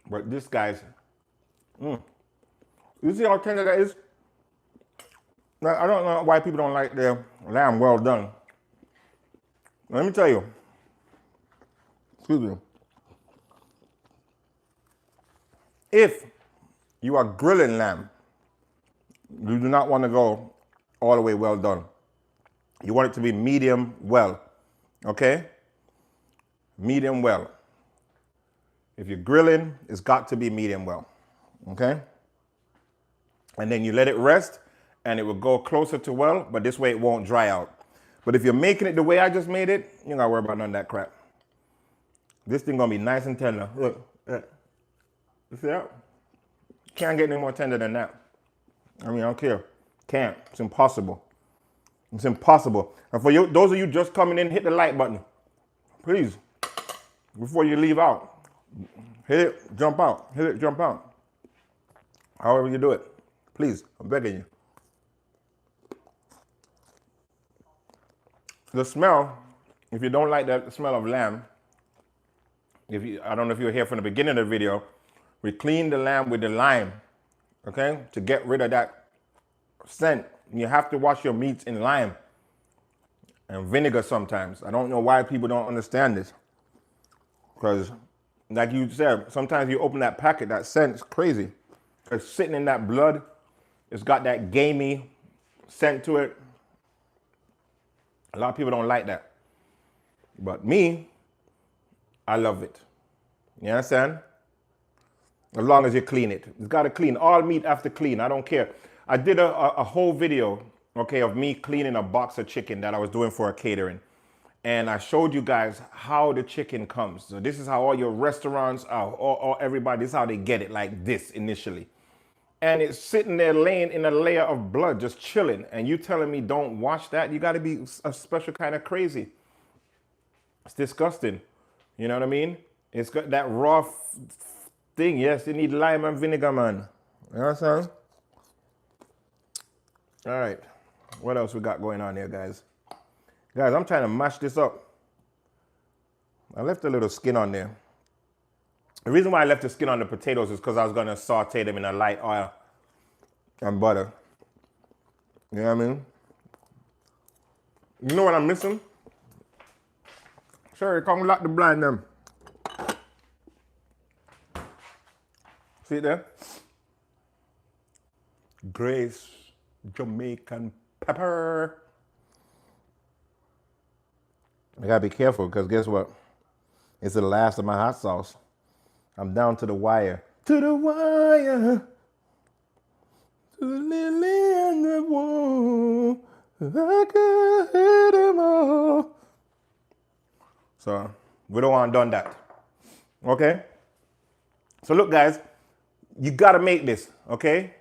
But this guy's, you see how tender that is? I don't know why people don't like their lamb well done. Let me tell you. Excuse me. If you are grilling lamb, you do not want to go all the way well done. You want it to be medium well. Okay? Medium well. If you're grilling, it's got to be medium well. Okay? and then you let it rest and it will go closer to well, but this way it won't dry out. But if you're making it the way I just made it, you ain't gotta worry about none of that crap. This thing gonna be nice and tender. Look, you see that? Can't get any more tender than that. I mean, I don't care. Can't. It's impossible. It's impossible. And for you, those of you just coming in, hit the like button. Please. Before you leave out. Hit it, jump out. Hit it, jump out. However you do it. Please, I'm begging you. The smell, if you don't like the smell of lamb, I don't know if you were here from the beginning of the video, we clean the lamb with the lime, okay, to get rid of that scent. You have to wash your meats in lime and vinegar sometimes. I don't know why people don't understand this. Because, like you said, sometimes you open that packet, that scent's crazy. It's sitting in that blood. It's got that gamey scent to it. A lot of people don't like that. But me, I love it. You understand? As long as you clean it. It's got to clean. All meat have to clean. I don't care. I did a whole video, okay, of me cleaning a box of chicken that I was doing for a catering. And I showed you guys how the chicken comes. So this is how all your restaurants are, or everybody, this is how they get it, like this initially. And it's sitting there laying in a layer of blood, just chilling. And you telling me don't wash that? You got to be a special kind of crazy. It's disgusting. You know what I mean? It's got that raw thing. Yes, you need lime and vinegar, man. You know what I'm saying? All right. What else we got going on here, guys? Guys, I'm trying to mash this up. I left a little skin on there. The reason why I left the skin on the potatoes is because I was going to saute them in a light oil and butter. You know what I mean? You know what I'm missing? Sorry, come lock the blind them. See it there? Grace Jamaican pepper. I gotta be careful because guess what? It's the last of my hot sauce. I'm down to the wire. To the wire. To the lily and the wall. I could hit them all. So we don't want done that. Okay? So look, guys, you gotta make this, okay?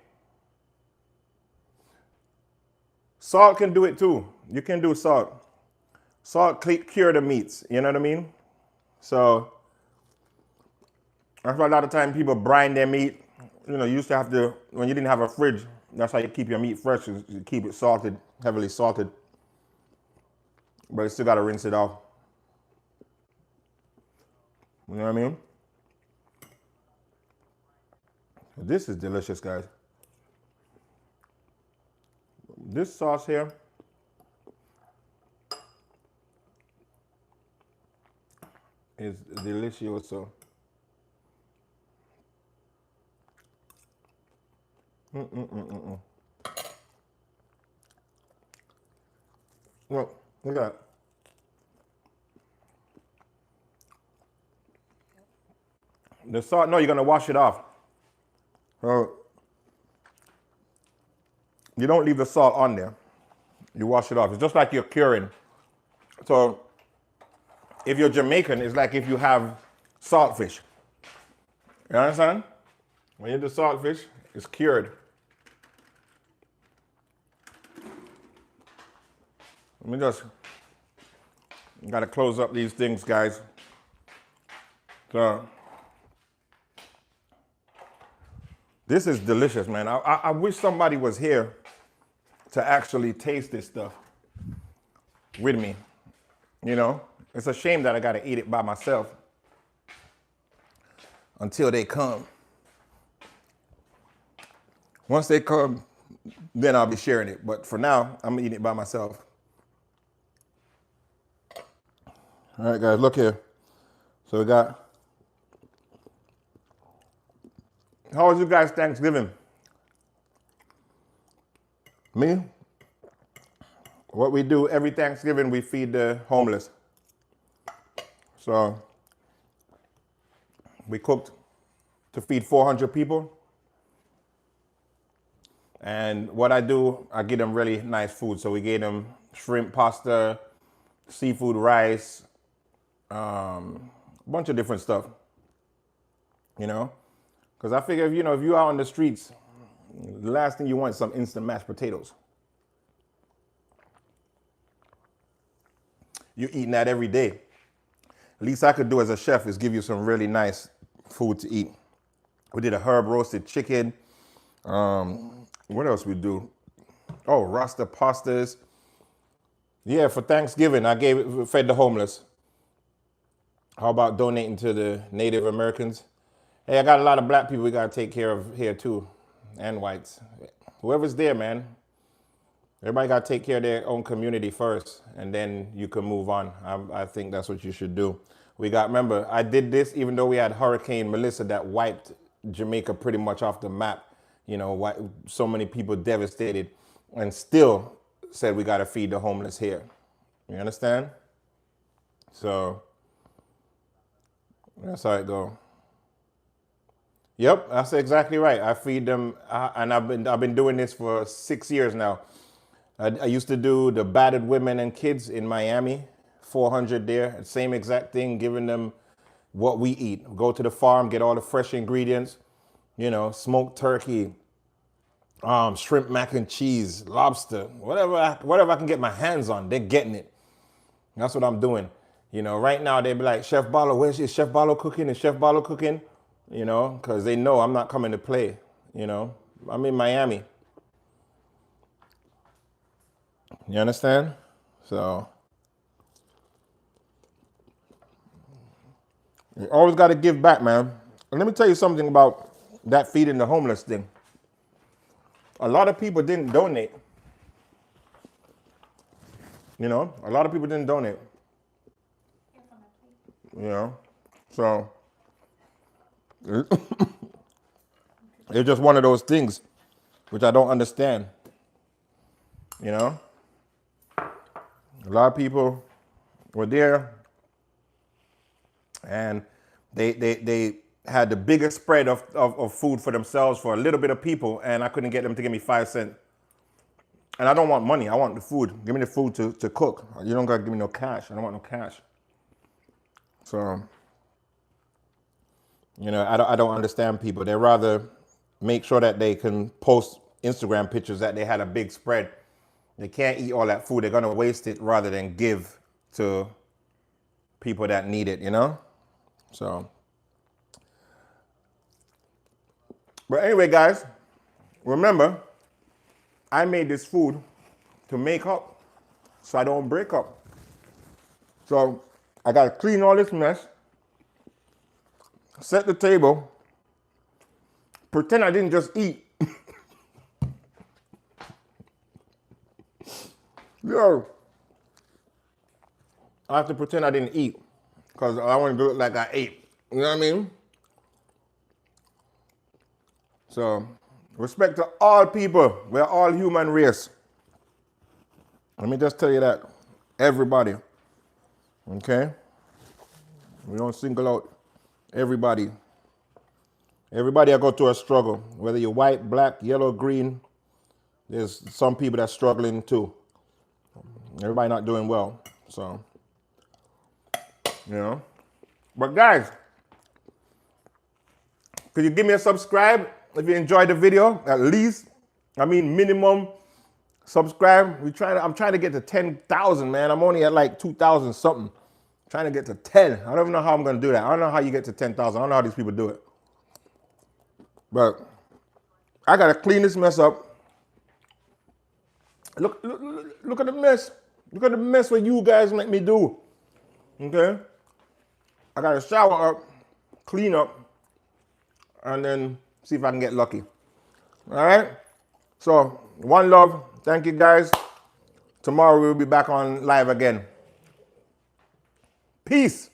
Salt can do it too. You can do salt. Salt cure the meats, you know what I mean? So that's why a lot of time people brine their meat. You know, you used to have to, when you didn't have a fridge, that's how you keep your meat fresh, is you keep it salted, heavily salted. But you still gotta rinse it off. You know what I mean? This is delicious, guys. This sauce here is delicioso. Look at that. The salt, no, you're gonna wash it off. So you don't leave the salt on there. You wash it off. It's just like you're curing. So if you're Jamaican, it's like if you have saltfish. You understand? When you do saltfish, it's cured. Let me just, gotta close up these things, guys. So this is delicious, man. I wish somebody was here to actually taste this stuff with me. You know, it's a shame that I gotta eat it by myself until they come. Once they come, then I'll be sharing it. But for now, I'm eating it by myself. All right, guys, look here. So we got, how was you guys' Thanksgiving? Me? What we do every Thanksgiving, we feed the homeless. So we cooked to feed 400 people. And what I do, I give them really nice food. So we gave them shrimp pasta, seafood rice, a bunch of different stuff, you know? Because I figure, you know, if you're out on the streets, the last thing you want is some instant mashed potatoes. You're eating that every day. Least I could do as a chef is give you some really nice food to eat. We did a herb roasted chicken. What else we do? Oh, Rasta pastas. Yeah, for Thanksgiving, fed the homeless. How about donating to the Native Americans? Hey, I got a lot of black people we gotta take care of here too, and whites. Whoever's there, man. Everybody gotta take care of their own community first, and then you can move on. I think that's what you should do. Remember, I did this even though we had Hurricane Melissa that wiped Jamaica pretty much off the map. You know, so many people devastated, and still said we gotta feed the homeless here. You understand? So that's how it go. Yep, that's exactly right. I feed them, and I've been doing this for 6 years now. I used to do the battered women and kids in Miami, 400 there, same exact thing, giving them what we eat. Go to the farm, get all the fresh ingredients, you know, smoked turkey, shrimp mac and cheese, lobster, whatever I can get my hands on, they're getting it. That's what I'm doing. You know, right now they be like, Chef Balo, where's your Chef Balo cooking? Is Chef Balo cooking? You know, because they know I'm not coming to play. You know, I'm in Miami. You understand? So you always got to give back, man. And let me tell you something about that feeding the homeless thing. A lot of people didn't donate. You know, a lot of people didn't donate. You know, so it's just one of those things which I don't understand. You know, a lot of people were there, and they had the biggest spread of food for themselves for a little bit of people, and I couldn't get them to give me 5 cents. And I don't want money. I want the food. Give me the food to cook. You don't gotta give me no cash. I don't want no cash. So, you know, I don't understand people. They rather make sure that they can post Instagram pictures that they had a big spread. They can't eat all that food. They're gonna waste it rather than give to people that need it, you know? So, but anyway, guys, remember, I made this food to make up so I don't break up. So I gotta clean all this mess, set the table, pretend I didn't just eat. Yo, I have to pretend I didn't eat because I want to do it like I ate. You know what I mean? So, respect to all people. We're all human race. Let me just tell you that. Everybody. Okay? We don't single out everybody. Everybody I go through a struggle. Whether you're white, black, yellow, green, there's some people that's struggling too. Everybody not doing well. So, you know. But guys, could you give me a subscribe if you enjoyed the video? At least, I mean minimum subscribe. I'm trying to get to 10,000, man. I'm only at like 2,000 something. I'm trying to get to 10. I don't even know how I'm gonna do that. I don't know how you get to 10,000. I don't know how these people do it. But I gotta clean this mess up. Look at the mess. Look at the mess what you guys make me do. Okay? I gotta shower up, clean up, and then see if I can get lucky. All right? So, one love. Thank you, guys. Tomorrow we'll be back on live again. Peace.